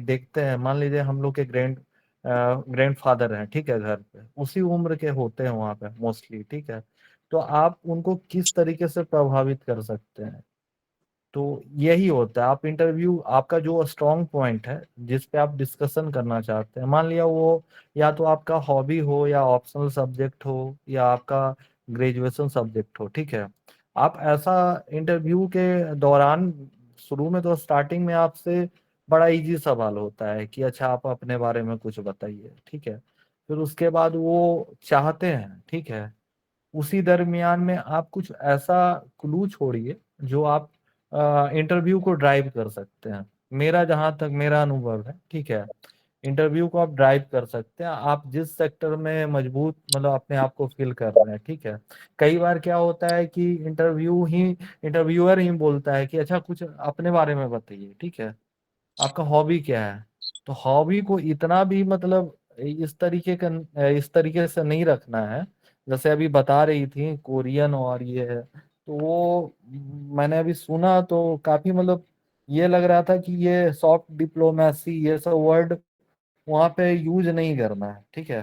देखते हैं, मान लीजिए हम लोग के ग्रैंडफादर हैं, ठीक है, घर पे उसी उम्र के होते हैं वहां पे मोस्टली। ठीक है, तो आप उनको किस तरीके से प्रभावित कर सकते हैं? तो यही होता है। आप इंटरव्यू, आपका जो स्ट्रॉन्ग पॉइंट है जिस पे आप डिस्कशन करना चाहते हैं, मान लिया वो या तो आपका हॉबी हो या ऑप्शनल सब्जेक्ट हो या आपका ग्रेजुएशन सब्जेक्ट हो। ठीक है, आप ऐसा इंटरव्यू के दौरान, शुरू में तो स्टार्टिंग में आपसे बड़ा इजी सवाल होता है कि अच्छा आप अपने बारे में कुछ बताइए। ठीक है, फिर उसके बाद वो चाहते हैं, ठीक है, उसी दरमियान में आप कुछ ऐसा क्लू छोड़िए जो आप इंटरव्यू को ड्राइव कर सकते हैं। मेरा जहां तक मेरा अनुभव है, ठीक है, इंटरव्यू को आप ड्राइव कर सकते हैं। आप जिस सेक्टर में मजबूत मतलब अपने आप को फील कर रहे हैं। ठीक है, कई बार क्या होता है कि इंटरव्यूअर ही बोलता है कि अच्छा कुछ अपने बारे में बताइए। ठीक है, आपका हॉबी क्या है? तो हॉबी को इतना भी मतलब इस तरीके से नहीं रखना है। जैसे अभी बता रही थी कोरियन और ये है, तो वो मैंने अभी सुना तो काफी मतलब ये लग रहा था कि ये सॉफ्ट डिप्लोमेसी ये सब वर्ड वहाँ पे यूज नहीं करना है। ठीक है,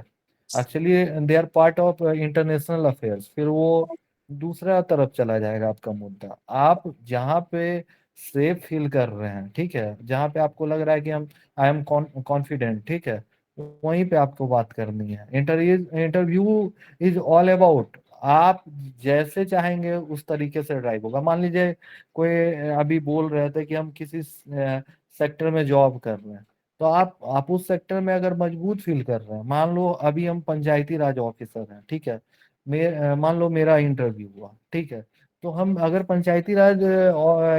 actually they are part of international affairs. फिर वो दूसरा तरफ चला जाएगा आपका मुद्दा। आप जहाँ पे सेफ फील कर रहे हैं, ठीक है, जहाँ पे आपको लग रहा है कि हम आई एम कॉन्फिडेंट, ठीक है, वहीं पे आपको बात करनी है। इंटरव्यू इज ऑल अबाउट आप जैसे चाहेंगे उस तरीके से ड्राइव होगा। मान लीजिए कोई अभी बोल रहे थे कि हम किसी सेक्टर में जॉब कर रहे हैं, तो आप उस सेक्टर में अगर मजबूत फील कर रहे हैं, मान लो अभी हम पंचायती राज ऑफिसर हैं, ठीक है, मान लो मेरा इंटरव्यू हुआ, ठीक है, तो हम अगर पंचायती राज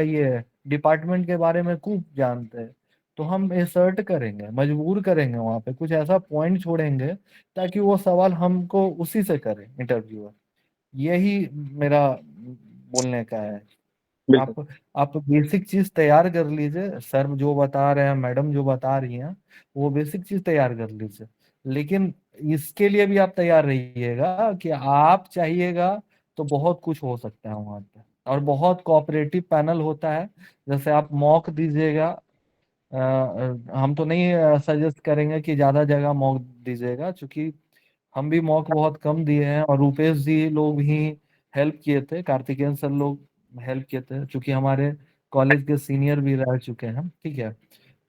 ये डिपार्टमेंट के बारे में खूब जानते हैं, तो हम असर्ट करेंगे, मजबूर करेंगे, वहां पे कुछ ऐसा पॉइंट छोड़ेंगे ताकि वो सवाल हमको उसी से करे इंटरव्यूअर। यही मेरा बोलने का है। बिल्कुल आप बेसिक चीज तैयार कर लीजिए, सर जो बता रहे हैं, मैडम जो बता रही हैं, वो बेसिक चीज तैयार कर लीजिए। लेकिन इसके लिए भी आप तैयार रहिएगा कि आप चाहिएगा तो बहुत कुछ हो सकता है वहां पे। और बहुत कोऑपरेटिव पैनल होता है, जैसे आप मॉक दीजिएगा। हम तो नहीं सजेस्ट करेंगे कि ज्यादा जगह मॉक दीजिएगा, क्योंकि हम भी मॉक बहुत कम दिए हैं और रुपेश जी लोग ही हेल्प किए थे, कार्तिकेयन सर लोग हेल्प किए थे, क्योंकि हमारे कॉलेज के सीनियर भी रह चुके हैं। ठीक है,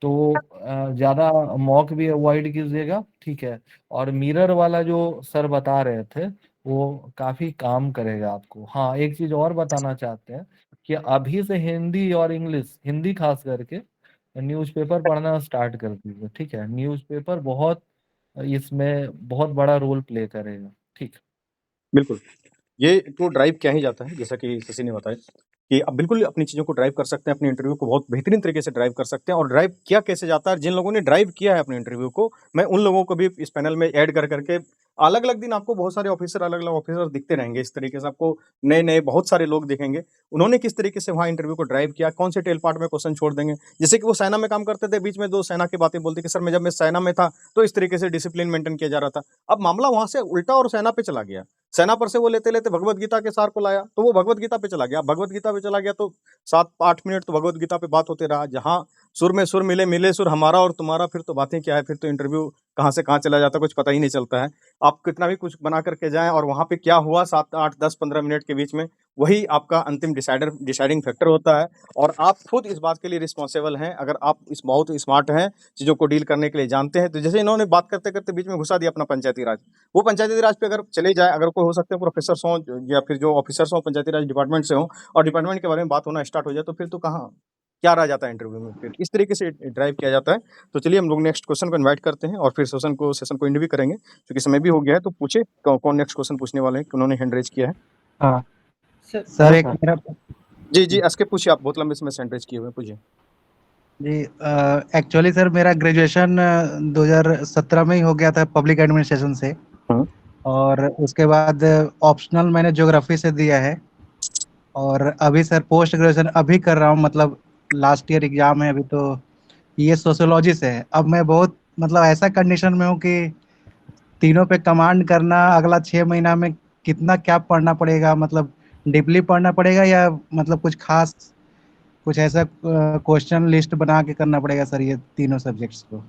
तो ज्यादा मॉक भी अवॉइड कीजिएगा। ठीक है, और मिरर वाला जो सर बता रहे थे वो काफी काम करेगा आपको। हाँ, एक चीज और बताना चाहते हैं कि अभी से हिंदी और इंग्लिश, हिंदी खास करके न्यूज़पेपर पढ़ना स्टार्ट कर दीजिए। ठीक है, न्यूज़पेपर बहुत इसमें बहुत बड़ा रोल प्ले करेगा। ठीक। बिल्कुल। ये तो ड्राइव किया ही जाता है, जैसा कि शशि ने बताया कि आप बिल्कुल अपनी चीज़ों को ड्राइव कर सकते हैं, अपने इंटरव्यू को बहुत बेहतरीन तरीके से ड्राइव कर सकते हैं। और ड्राइव किया कैसे जाता है, जिन लोगों ने ड्राइव किया है अपने इंटरव्यू को, मैं उन लोगों को भी इस पैनल में ऐड कर करके अलग-अलग दिन आपको बहुत सारे ऑफिसर अलग-अलग ऑफिसर दिखते रहेंगे इस तरीके से आपको नए-नए बहुत सारे लोग दिखेंगे। उन्होंने किस तरीके से वहाँ इंटरव्यू को ड्राइव किया, कौन से टेल पार्ट में क्वेश्चन छोड़ देंगे। जैसे कि वो सेना में काम करते थे, बीच में 2 सेना की बातें बोलते कि सर जब मैं सेना में था, तो इस तरीके से डिसिप्लिन मेंटेन किया जा रहा था। अब मामला वहाँ से उल्टा और सेना पे चला गया। सेना पर से वो लेते-लेते भगवत गीता के सार को लाया, तो वो भगवत गीता पे चला गया। भगवत गीता पे चला गया तो 7-8 मिनट तो भगवत गीता पे बात होते रहा। जहाँ सुर में सुर मिले, मिले सुर हमारा और तुम्हारा, फिर तो बातें क्या है, फिर तो इंटरव्यू कहाँ से कहाँ चला जाता है, कुछ पता ही नहीं चलता है। आप कितना भी कुछ बना करके जाएँ और वहाँ पे क्या हुआ 7, 8, 10, 15 मिनट के बीच में, वही आपका अंतिम डिसाइडिंग फैक्टर होता है और आप खुद इस बात के लिए रिस्पॉन्सिबल हैं। अगर आप बहुत स्मार्ट हैं, चीज़ों को डील करने के लिए जानते हैं, तो जैसे इन्होंने बात करते-करते बीच में घुसा दिया अपना पंचायती राज। वो पंचायती राज पे अगर चले जाए, अगर कोई हो सकता है प्रोफेसर्स हों या फिर जो ऑफिसर्स हों पंचायती राज डिपार्टमेंट से हों और डिपार्टमेंट के बारे में बात होना स्टार्ट हो जाए, तो फिर तो कहाँ क्या रह जाता है इंटरव्यू में फिर। इस तरीके से ड्राइव किया जाता है। तो चलिए हम लोग नेक्स्ट क्वेश्चन को इनवाइट करते हैं और फिर सेशन को एंड भी करेंगे। क्योंकि समय भी हो गया है, तो पूछे कौन नेक्स्ट क्वेश्चन पूछने वाले हैं, उन्होंने हैंड रेज किया है। हाँ सर, एक मेरा जी, एसके पूछिए, आप बहुत लंबे समय से हैंड रेज किए हुए हैं, पूछिए। जी एक्चुअली सर मेरा ग्रेजुएशन 2017 में ही हो गया था पब्लिक एडमिनिस्ट्रेशन से। और उसके बाद ऑप्शनल मैंने ज्योग्राफी से दिया है और अभी सर पोस्ट ग्रेजुएशन अभी कर रहा हूँ, मतलब लास्ट ईयर एग्जाम है अभी, तो ये सोशियोलॉजी से है। अब मैं बहुत मतलब ऐसा कंडीशन में हूँ कि तीनों पे कमांड करना, अगला 6 महीना में कितना क्या पढ़ना पड़ेगा, मतलब डीपली पढ़ना पड़ेगा या मतलब कुछ खास कुछ ऐसा क्वेश्चन लिस्ट बना के करना पड़ेगा सर ये तीनों सब्जेक्ट्स को?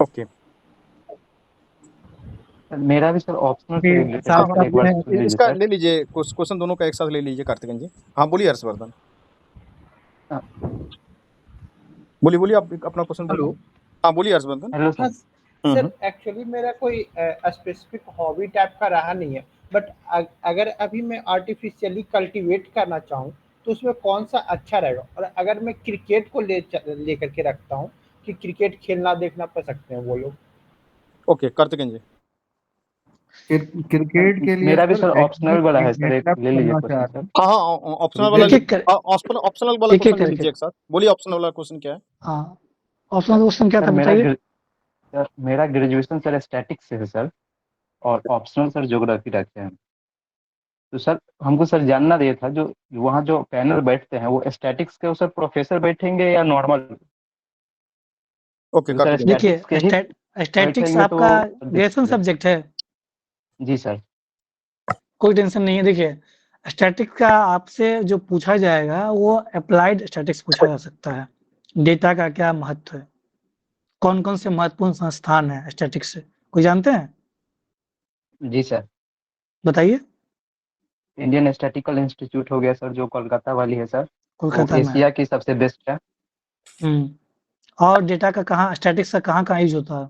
ओके, मेरा भी सर ऑप्शनल से रिलेटेड साथ एक बार में सुन लीजिए इसका सर। ले लीजिए, क्वेश्चन दोनों का एक साथ ले लीजिए कार्तिकेन जी। हाँ बोलिए हर्षवर्धन। हाँ। बोलिए आप अपना क्वेश्चन बोलिए। हाँ बोलिए Harshvardhan. Hello sir. Sir actually मेरा कोई स्पेसिफिक हॉबी टाइप का रहा नहीं है, बट अगर अभी मैं आर्टिफिशियली कल्टीवेट करना चाहूँ तो उसमें कौन सा अच्छा रहेगा? और अगर मैं क्रिकेट को लेकर के रखता हूँ कि क्रिकेट खेलना देखना पड़ सकते हैं वो लोग। ओके कार्तिकेन जी। क्रिकेट के लिए मेरा भी सर ऑप्शनल वाला है सर, एक ले लीजिए क्वेश्चन सर। हाँ ऑप्शनल वाला क्वेश्चन ले लीजिए एक साथ। बोलिए ऑप्शनल वाला क्वेश्चन क्या है? हाँ ऑप्शनल क्वेश्चन क्या था सर बताइए। मेरा ग्रेजुएशन सर स्टैटिक्स से है सर, और ऑप्शनल सर ज्योग्राफी रखे हैं। तो सर हमको सर जानना ये था, जो वहाँ जो पैनल बैठते हैं वो स्टैटिक्स के सर प्रोफेसर बैठेंगे या नॉर्मल? ओके देखिए स्टैटिक्स आपका ग्रेजुएशन सब्जेक्ट है। जी सर। कोई टेंशन नहीं है। देखिए स्टैटिक्स का आपसे जो पूछा जाएगा वो अप्लाइड स्टैटिक्स पूछा जा सकता है। डेटा का क्या महत्व है, कौन कौन से महत्वपूर्ण संस्थान है स्टैटिक्स से, कोई जानते हैं? जी सर बताइए। इंडियन स्टैटिकल इंस्टीट्यूट हो गया सर, जो कोलकाता वाली है सर, कोलकाता वो में एशिया की सबसे बेस्ट है। और डेटा का कहाँ, स्टैटिक्स का कहाँ यूज होता है?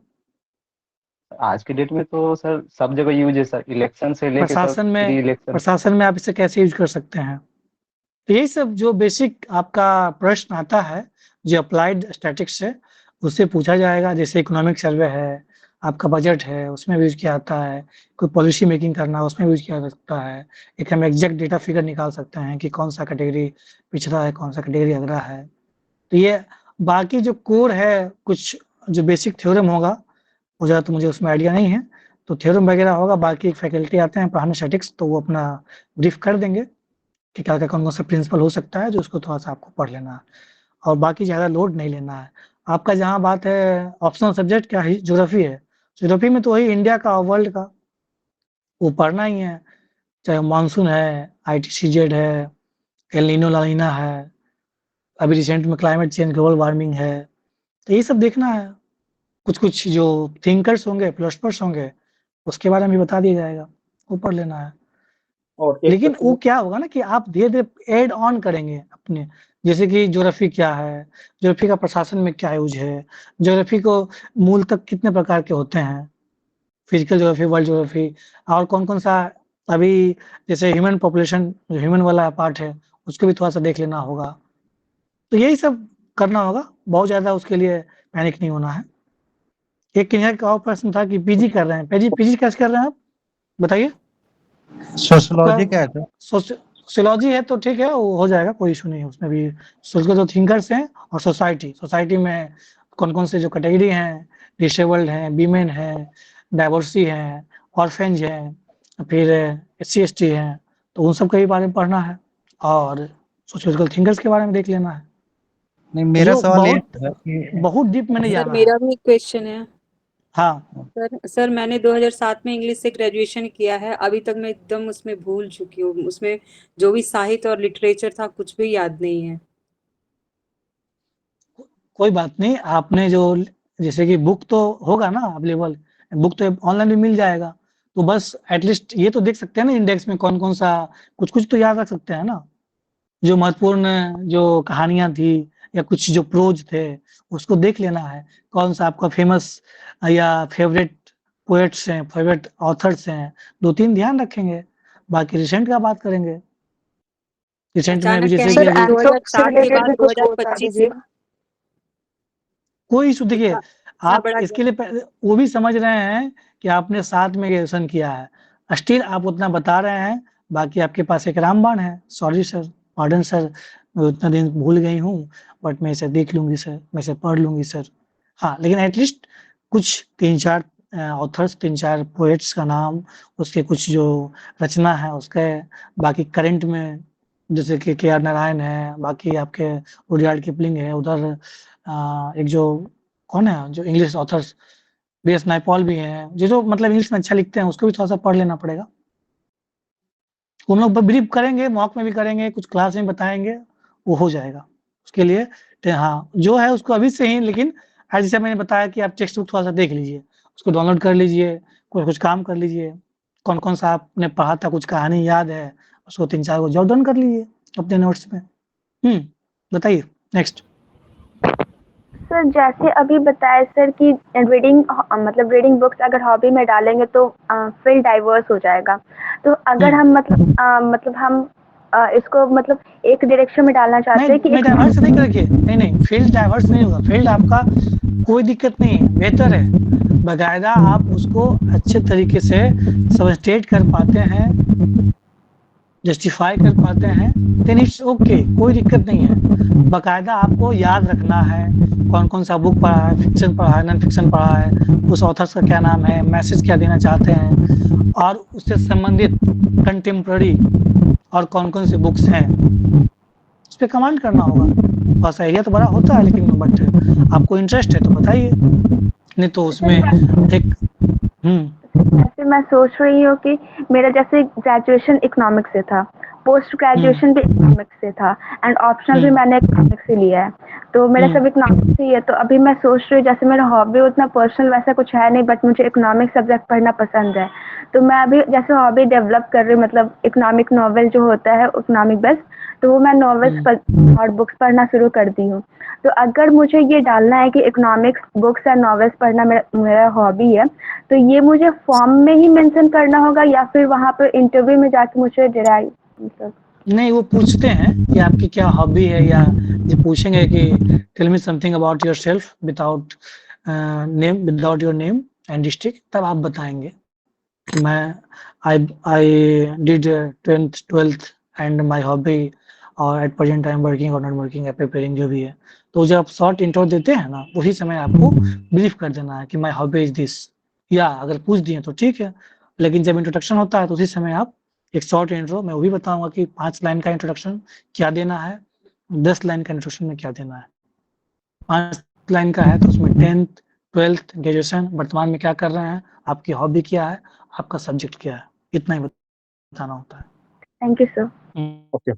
आज के डेट में तो सर सब जगह यूज है सर, इलेक्शन से लेके प्रशासन में आप इसे कैसे यूज कर सकते हैं? तो यही सब जो बेसिक आपका प्रश्न आता है जो अप्लाइड स्टैटिक्स है उससे पूछा जाएगा। जैसे इकोनॉमिक सर्वे है, आपका बजट है, उसमें यूज किया जाता है। कोई पॉलिसी मेकिंग करना उसमें यूज किया जा सकता है। एक हम एग्जैक्ट डेटा फिगर निकाल सकते हैं कि कौन सा कैटेगरी पिछड़ा है, कौन सा कैटेगरी अगला है। तो ये बाकी जो कोर है, कुछ जो बेसिक थ्योरम होगा वो ज़्यादा तो मुझे उसमें आइडिया नहीं है, तो थ्योरम वगैरह होगा। बाकी एक फैकल्टी आते हैं पढ़ाने स्टैटिक्स, तो वो अपना ब्रीफ कर देंगे कि क्या क्या कौन कौन सा प्रिंसिपल हो सकता है जो उसको थोड़ा सा आपको पढ़ लेना है और बाकी ज़्यादा लोड नहीं लेना है। आपका जहाँ बात है ऑप्शनल सब्जेक्ट क्या है, ज्योग्राफी है। ज्योग्राफी में तो वही इंडिया का और वर्ल्ड का वो पढ़ना ही है, चाहे मानसून है, ITCZ है, एल नीनो ला नीना है, अभी रिसेंट में क्लाइमेट चेंज, ग्लोबल वार्मिंग है, तो ये सब देखना है। कुछ जो थिंकर्स होंगे, फिलोसफर्स होंगे, उसके बारे में भी बता दिया जाएगा, वो पढ़ लेना है। और लेकिन वो क्या होगा ना कि आप धीरे-धीरे ऐड ऑन करेंगे अपने, जैसे कि ज्योग्राफी क्या है, ज्योग्राफी का प्रशासन में क्या यूज है, ज्योग्राफी को मूल तक कितने प्रकार के होते हैं, फिजिकल ज्योग्राफी, वर्ल्ड ज्योग्राफी, और कौन-कौन सा अभी जैसे ह्यूमन पॉपुलेशन, जो ह्यूमन वाला पार्ट है, उसको भी थोड़ा-सा देख लेना होगा। तो यही सब करना होगा, बहुत ज़्यादा उसके लिए पैनिक नहीं होना है। एक यहाँ का और प्रश्न था कि पीजी कर रहे हैं, पीजी कैसे कर रहे हैं आप? बताइए। सोशियोलॉजी क्या है? सोशियोलॉजी है तो ठीक है, वो हो जाएगा, कोई इशू नहीं है उसमें भी। सोशल जो थिंकर्स हैं और सोसाइटी में कौन-कौन से जो कैटेगरी हैं, डिसेबल्ड हैं, वीमेन हैं, डाइवर्सिटी हैं, ऑर्फेन्ज हैं, फिर SC/ST हैं, तो उन सब के बारे में पढ़ना है और सोशियोलॉजिकल थिंकर्स के बारे में देख लेना है। नहीं, मेरा जो सवाल ये बहुत था कि बहुत डीप मैंने सर जाना है। मेरा भी एक क्वेश्चन है। हाँ, सर मैंने 2007 में इंग्लिश से ग्रेजुएशन किया है, अभी तक मैं एकदम उसमें भूल चुकी हूँ, उसमें जो भी साहित्य और लिटरेचर था कुछ भी याद नहीं है। कोई बात नहीं, आपने जो जैसे कि बुक तो होगा ना अवेलेबल, बुक तो ऑनलाइन भी मिल जाएगा, तो बस एटलीस्ट ये तो देख सकते हैं ना इंडेक्स में कौन-कौन सा कुछ-कुछ तो याद रख सकते हैं ना। जो महत्वपूर्ण जो कहानियाँ थी या कुछ जो प्रोज थे, उसको देख लेना है। कौन-सा आपका फेमस या फेवरेट पोएट्स हैं, फेवरेट ऑथर्स हैं, 2-3 ध्यान रखेंगे, बाकी रिसेंट का बात करेंगे। रिसेंट में भी अचानक जैसे कहेंगे कि कि अभी 2007 के बाद 2025 से कोई इश्यू देखिए, इतना आप बड़ा इसके लिए वो भी समझ रहे हैं कि आपने साथ में ग्रेजुएशन किया है, स्टिल आप उतना बता रहे हैं, बाकी आपके पास एक रामबाण है। सॉरी सर, पार्डन सर, मैं उतना दिन भूल गई हूँ, बट मैं इसे देख लूँगी सर, मैं इसे पढ़ लूँगी सर। हाँ, लेकिन एटलीस्ट कुछ 3-4 ऑथर्स, 3-4 पोएट्स का नाम, उसके कुछ जो रचना है उसके, बाकी करंट में जैसे कि के.आर. नारायण है, बाकी आपके रुडयार्ड किपलिंग है, उधर एक जो कौन है जो इंग्लिश ऑथर्स बी.एस. नायपॉल भी हैं, जो मतलब इंग्लिश में अच्छा लिखते हैं, उसको भी थोड़ा-सा पढ़ लेना पड़ेगा। वो हम लोग ब्रीफ करेंगे, मॉक में भी करेंगे, कुछ क्लास में बताएँगे, वो हो जाएगा। उसके लिए हाँ, जो है उसको अभी से ही, लेकिन आज जैसे मैंने बताया कि आप टेक्स्ट बुक थोड़ा-सा देख लीजिए, उसको डाउनलोड कर लीजिए, कुछ काम कर लीजिए, कौन-कौन सा आपने पढ़ा था, कुछ कहानी याद है, उसको 3-4 को जॉट डाउन कर लीजिए अपने नोट्स में। बताइए नेक्स्ट। सर जैसे अभी बताया सर कि रीडिंग बुक्स अगर हॉबी में डालेंगे तो फील्ड डाइवर्स हो जाएगा। तो अगर हम इसको मतलब एक डायरेक्शन में डालना चाहते हैं कि नहीं डाइवर्स नहीं रखिए, नहीं फील्ड डाइवर्स नहीं होगा, फील्ड आपका कोई दिक्कत नहीं है, बेहतर है। बाकायदा आप उसको अच्छे तरीके से सबस्टेट कर पाते हैं, जस्टिफाई कर पाते हैं, देन इट्स ओके, कोई दिक्कत नहीं है। बाकायदा आपको याद रखना है कौन-कौन सा बुक पढ़ा है, फिक्शन पढ़ा है, नॉन फिक्शन पढ़ा है, उस ऑथर्स का क्या नाम है, मैसेज क्या देना चाहते हैं, और उससे संबंधित कंटेम्पररी और कौन-कौन से बुक्स हैं, उस पे कमांड करना होगा। थोड़ा-सा एरिया तो बड़ा होता है, लेकिन बट आपको इंटरेस्ट है तो बताइए, नहीं तो उसमें एक जैसे मैं सोच रही हूँ कि मेरा जैसे ग्रेजुएशन इकोनॉमिक्स से था, पोस्ट ग्रेजुएशन भी इकोनॉमिक्स से था, एंड ऑप्शनल भी मैंने इकोनॉमिक्स से लिया है, तो मेरा सब इकोनॉमिक्स ही है। तो अभी मैं सोच रही हूँ, जैसे मेरा हॉबी उतना पर्सनल वैसा कुछ है नहीं, बट मुझे इकोनॉमिक सब्जेक्ट पढ़ना पसंद है, तो मैं अभी जैसे हॉबी डेवलप कर रही हूँ, मतलब इकोनॉमिक नॉवल जो होता है इकोनॉमिक बेस्ड, तो वो मैं नॉवेल्स और बुक्स पढ़ना शुरू कर दी हूँ। तो अगर मुझे ये डालना है कि इकोनॉमिक्स बुक्स या नॉवेल्स पढ़ना मेरा हॉबी है, तो ये मुझे फॉर्म में ही मेंशन करना होगा या फिर वहाँ पे इंटरव्यू में जाके मुझे डिराइव मतलब नहीं, वो पूछते हैं कि आपकी क्या हॉबी है, या जो पूछेंगे कि tell me something about yourself without your name and district, तब आप बताएंगे कि मैं I did 10th 12th and my hobby, और at present I am working और नॉट वर्किंग या प्रिपेयरिंग, जो भी है। तो जब आप शॉर्ट इंट्रो देते हैं ना, उसी समय आपको ब्रीफ कर देना है कि माय हॉबी इज दिस, या अगर पूछ दिए तो ठीक है, लेकिन जब इंट्रोडक्शन होता है तो उसी समय आप एक शॉर्ट इंट्रो, मैं वो भी बताऊंगा कि 5 लाइन का इंट्रोडक्शन क्या देना है, 10 लाइन का इंट्रोडक्शन में क्या देना है। 5 लाइन का है तो उसमें 10th 12th ग्रेजुएशन, वर्तमान में क्या कर रहे हैं, आपकी हॉबी क्या है, आपका सब्जेक्ट क्या है, इतना ही बताना होता है। Thank you sir. ओके,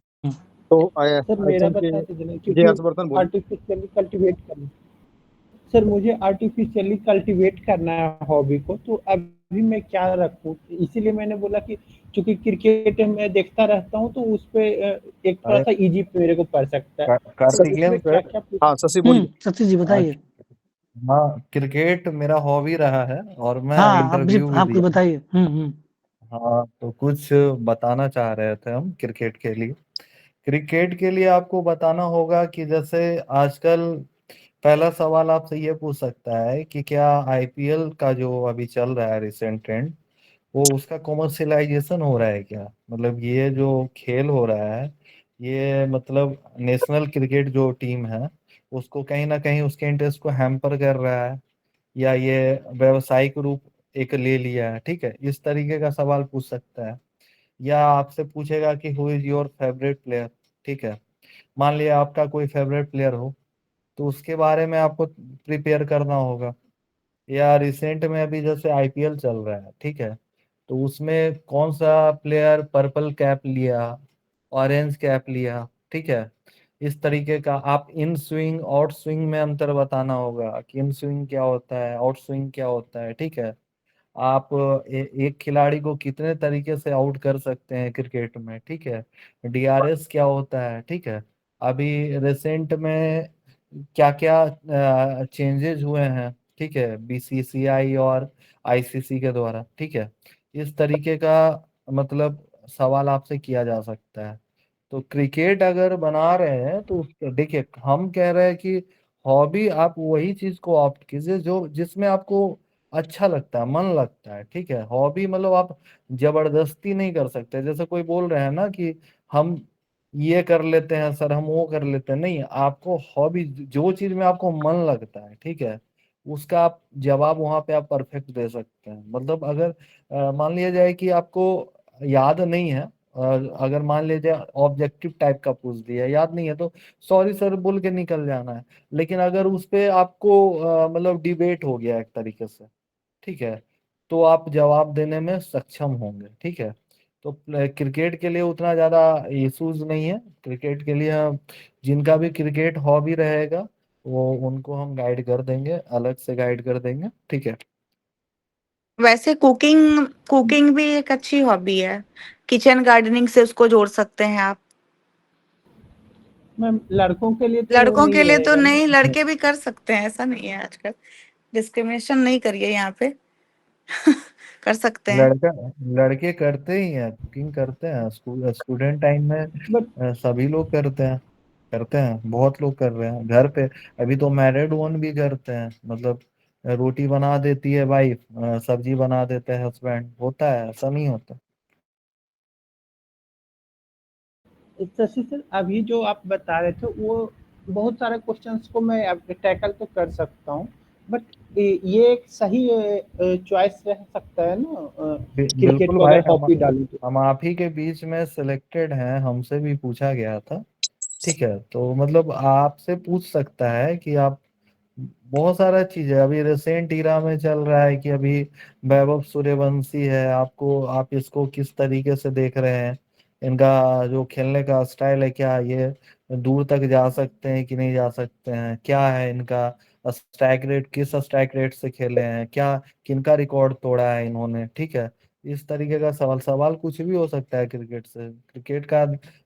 तो सर मेरा बता दीजिए, क्योंकि आर्टिफिशियली कल्टीवेट करना, सर मुझे आर्टिफिशियली कल्टीवेट करना है हॉबी को, तो अभी मैं क्या रखूं, इसीलिए मैंने बोला कि चूंकि क्रिकेट मैं देखता रहता हूं, तो उस पे एक थोड़ा सा इजी मेरे को पड़ सकता है। हाँ शशि बोलिए। शशि जी बताइए। हाँ, क्रिकेट मेरा हॉबी रहा है और मैं हाँ, इंटरव्यू भी आप दिया। बताइए। हाँ, तो कुछ बताना चाह रहे थे हम क्रिकेट के लिए। क्रिकेट के लिए आपको बताना होगा कि जैसे आजकल पहला सवाल आपसे ये पूछ सकता है कि क्या आईपीएल का जो अभी चल रहा है रिसेंट ट्रेंड, वो उसका कॉमर्शियलाइजेशन हो रहा है क्या? मतलब ये जो खेल हो रहा है, ये मतलब नेशनल क्रिकेट जो टीम है उसको कहीं ना कहीं उसके इंटरेस्ट को हैम्पर कर रहा है, या ये व्यावसायिक रूप एक ले लिया है, ठीक है, इस तरीके का सवाल पूछ सकता है। या आपसे पूछेगा कि who is your favourite player, ठीक है, मान लिया आपका कोई फेवरेट प्लेयर हो तो उसके बारे में आपको प्रिपेयर करना होगा। या रिसेंट में अभी जैसे आईपीएल चल रहा है, ठीक है, तो उसमें कौन सा प्लेयर पर्पल कैप लिया, ऑरेंज कैप लिया, ठीक है, इस तरीके का आप इन स्विंग आउट स्विंग में अंतर बताना होगा कि इन स्विंग क्या होता है, आउट स्विंग क्या होता है, ठीक है। आप एक खिलाड़ी को कितने तरीके से आउट कर सकते हैं क्रिकेट में, ठीक है, डीआरएस क्या होता है, ठीक है, अभी रिसेंट में क्या क्या चेंजेस हुए हैं, ठीक है, बीसीसीआई और आईसीसी के द्वारा, ठीक है, इस तरीके का मतलब सवाल आपसे किया जा सकता है। तो क्रिकेट अगर बना रहे हैं तो देखिए हम कह रहे हैं कि हॉबी आप वही चीज को ऑप्ट कीजिए जो जिसमें आपको अच्छा लगता है, मन लगता है, ठीक है। हॉबी मतलब आप जबरदस्ती नहीं कर सकते, जैसे कोई बोल रहे हैं ना कि हम ये कर लेते हैं सर, हम वो कर लेते हैं, नहीं, आपको हॉबी जो चीज में आपको मन लगता है, ठीक है, उसका आप जवाब वहां पे आप परफेक्ट दे सकते हैं। मतलब अगर मान लिया जाए कि आपको याद नहीं है, और अगर मान लीजिए ऑब्जेक्टिव टाइप का पूछ दिया, याद नहीं है तो सॉरी सर बोल के निकल जाना है। लेकिन अगर उस पे आपको मतलब डिबेट हो गया एक तरीके से, ठीक है, तो आप जवाब देने में सक्षम होंगे, ठीक है। तो क्रिकेट के लिए उतना ज्यादा इश्यूज नहीं है। क्रिकेट के लिए जिनका भी क्रिकेट हॉबी रहेगा वो उनको हम गाइड कर देंगे, अलग से गाइड कर देंगे, ठीक है। वैसे कुकिंग कुकिंग भी एक अच्छी हॉबी है, किचन गार्डनिंग से उसको जोड़ सकते हैं आप। मैम लड़कों के लिए तो वो लड़कों के नहीं लिए तो रहेगा नहीं, ना। लड़के भी कर सकते हैं, ऐसा नहीं है। आजकल डिस्क्रिमिनेशन नहीं करिए यहाँ पे कर सकते हैं। लड़का लड़के करते ही हैं, कुकिंग करते हैं, स्टूडेंट टाइम में बट सभी लोग करते हैं, बहुत लोग कर रहे हैं घर पे। अभी तो मैरिड वन भी करते हैं, मतलब रोटी बना देती है वाइफ, सब्जी बना देते हैं हस्बैंड, होता है, ऐसा नहीं होता। शशि सर अभी जो आप बता रहे थे वो बहुत सारे क्वेश्चंस को मैं अब टैकल तो कर सकता हूँ, बट ये एक सही चॉइस रह सकता है ना क्रिकेट बिल्कुल को भाई, अगर हॉबी डालूं तो। हम आप ही के बीच में सिलेक्टेड हैं, हमसे भी पूछा गया था, ठीक है, तो मतलब आपसे पूछ सकता है कि आप, बहुत सारा चीज है अभी रिसेंट ईरा में चल रहा है कि अभी वैभव सूर्यवंशी है, आप इसको किस तरीके से देख रहे हैं, इनका जो खेलने का स्टाइल है, क्या ये दूर तक जा सकते हैं कि नहीं जा सकते हैं, क्या है इनका स्ट्राइक रेट, किस स्ट्राइक रेट से खेले हैं, क्या किनका रिकॉर्ड तोड़ा है इन्होंने, ठीक है। इस तरीके का सवाल सवाल कुछ भी हो सकता है क्रिकेट से। क्रिकेट का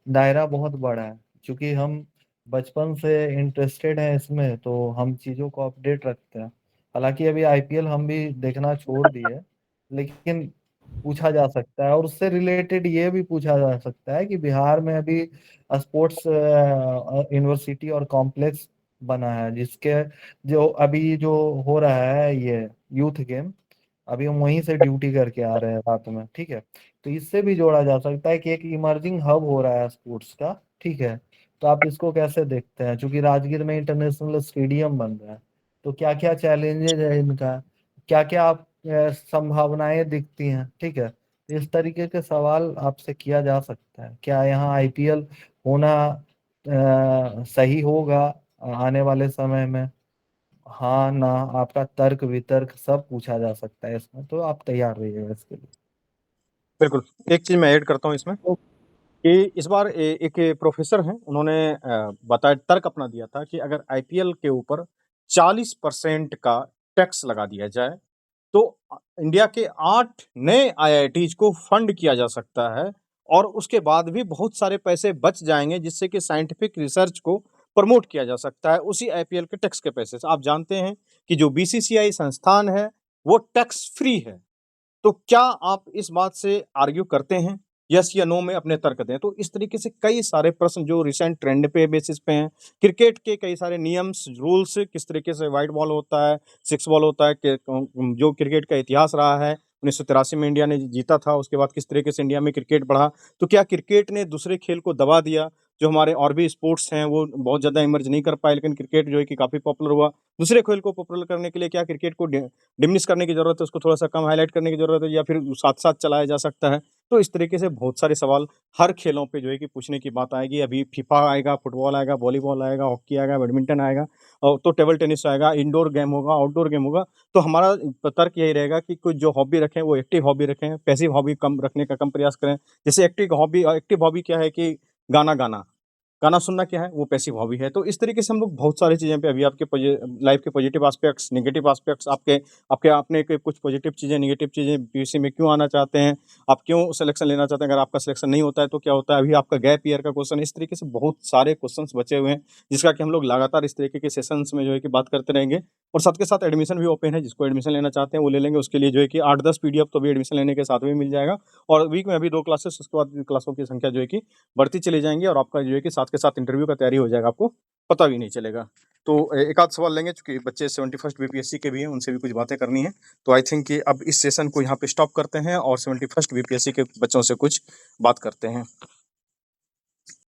दायरा बहुत बड़ा है, क्योंकि हम बचपन से इंटरेस्टेड हैं इसमें, तो हम चीज़ों को अपडेट रखते हैं। हालांकि अभी आईपीएल हम भी देखना छोड़ दिए, लेकिन पूछा जा सकता है, और उससे रिलेटेड ये भी पूछा जा सकता है कि बिहार में अभी स्पोर्ट्स यूनिवर्सिटी और कॉम्प्लेक्स बना है, जिसके जो अभी जो हो रहा है ये यूथ गेम, अभी हम वहीं से ड्यूटी करके आ रहे हैं रात में, ठीक है। तो इससे भी जोड़ा जा सकता है कि एक इमर्जिंग हब हो रहा है स्पोर्ट्स का, ठीक है। तो आप इसको कैसे देखते हैं, क्योंकि राजगीर में इंटरनेशनल स्टेडियम बन रहा है, तो क्या क्या चैलेंजेस है इनका, क्या क्या आप संभावनाएं दिखती हैं, ठीक है। इस तरीके के सवाल आपसे किया जा सकता है। क्या यहाँ आईपीएल होना सही होगा आने वाले समय में, हाँ ना, आपका तर्क वितर्क सब पूछा जा सकता है इसमें, तो आप तैयार रहिएगा इसके लिए। बिल्कुल। एक चीज़ मैं ऐड करता हूँ इसमें कि इस बार एक प्रोफेसर हैं, उन्होंने बताया, तर्क अपना दिया था कि अगर आईपीएल के ऊपर 40% का टैक्स लगा दिया जाए तो इंडिया के 8 नए आईआईटीज को फंड किया जा सकता है, और उसके बाद भी बहुत सारे पैसे बच जाएंगे, जिससे कि साइंटिफिक रिसर्च को प्रमोट किया जा सकता है उसी आईपीएल के टैक्स के पैसे से। आप जानते हैं कि जो बीसीसीआई संस्थान है वो टैक्स फ्री है। तो क्या आप इस बात से आर्ग्यू करते हैं? यस या नो में अपने तर्क दें। तो इस तरीके से कई सारे प्रश्न जो रिसेंट ट्रेंड पे बेसिस पे हैं, क्रिकेट के कई सारे नियम्स, रूल्स, किस तरीके से व्हाइट बॉल होता है, 6 बॉल होता है, जो क्रिकेट का इतिहास रहा है, 1983 में इंडिया ने जीता था, उसके बाद किस तरीके से इंडिया में क्रिकेट बढ़ा, तो क्या क्रिकेट ने दूसरे खेल को दबा दिया? जो हमारे और भी स्पोर्ट्स हैं वो बहुत ज़्यादा इमर्ज नहीं कर पाए, लेकिन क्रिकेट जो है कि काफ़ी पॉपुलर हुआ। दूसरे खेल को पॉपुलर करने के लिए क्या क्रिकेट को डिमिनिश करने की ज़रूरत है, उसको थोड़ा-सा कम हाइलाइट करने की ज़रूरत है, या फिर साथ-साथ चलाया जा सकता है। तो इस तरीके से बहुत सारे सवाल हर खेलों पे जो है कि पूछने की बात आएगी। अभी फीफा आएगा, फुटबॉल आएगा, वॉलीबॉल आएगा, हॉकी आएगा, बैडमिंटन आएगा, और तो टेबल टेनिस आएगा, इंडोर गेम होगा, आउटडोर गेम होगा। तो हमारा तर्क यही रहेगा कि कुछ जो हॉबी रखें वो एक्टिव हॉबी रखें, पैसिव हॉबी कम रखने का कम प्रयास करें। जैसे एक्टिव हॉबी क्या है कि गाना गाना, गाना सुनना क्या है, वो पैसिव हॉबी है। तो इस तरीके से हम लोग बहुत सारी चीज़ें पे अभी आपके लाइफ के पॉजिटिव एस्पेक्ट्स, नेगेटिव एस्पेक्ट्स, आपके आपने के कुछ पॉजिटिव चीज़ें, नेगेटिव चीज़ें, पीयूसी में क्यों आना चाहते हैं, आप क्यों सिलेक्शन लेना चाहते हैं, अगर आपका सिलेक्शन नहीं होता है तो क्या होता है, अभी आपका गैप ईयर का क्वेश्चन, इस तरीके से बहुत सारे क्वेश्चंस बचे हुए हैं, जिसका कि हम लोग लगातार इस तरीके के सेशंस में जो है कि बात करते रहेंगे। और साथ के साथ एडमिशन भी ओपन है, जिसको एडमिशन लेना चाहते हैं वो ले लेंगे। उसके लिए जो है कि 8-10 पीडीएफ तो अभी एडमिशन लेने के साथ में मिल जाएगा, और वीक में अभी 2 क्लासेस, उसके बाद क्लासों की संख्या जो है कि बढ़ती चली जाएँगी, और आपका जो है कि साथ के साथ इंटरव्यू का तैयारी हो जाएगा, आपको पता भी नहीं चलेगा। तो एक आध सवाल लेंगे, चूँकि बच्चे 71st बीपीएससी के भी हैं, उनसे भी कुछ बातें करनी है। तो आई थिंक कि अब इस सेशन को यहाँ पे स्टॉप करते हैं और 71st बीपीएससी के बच्चों से कुछ बात करते हैं।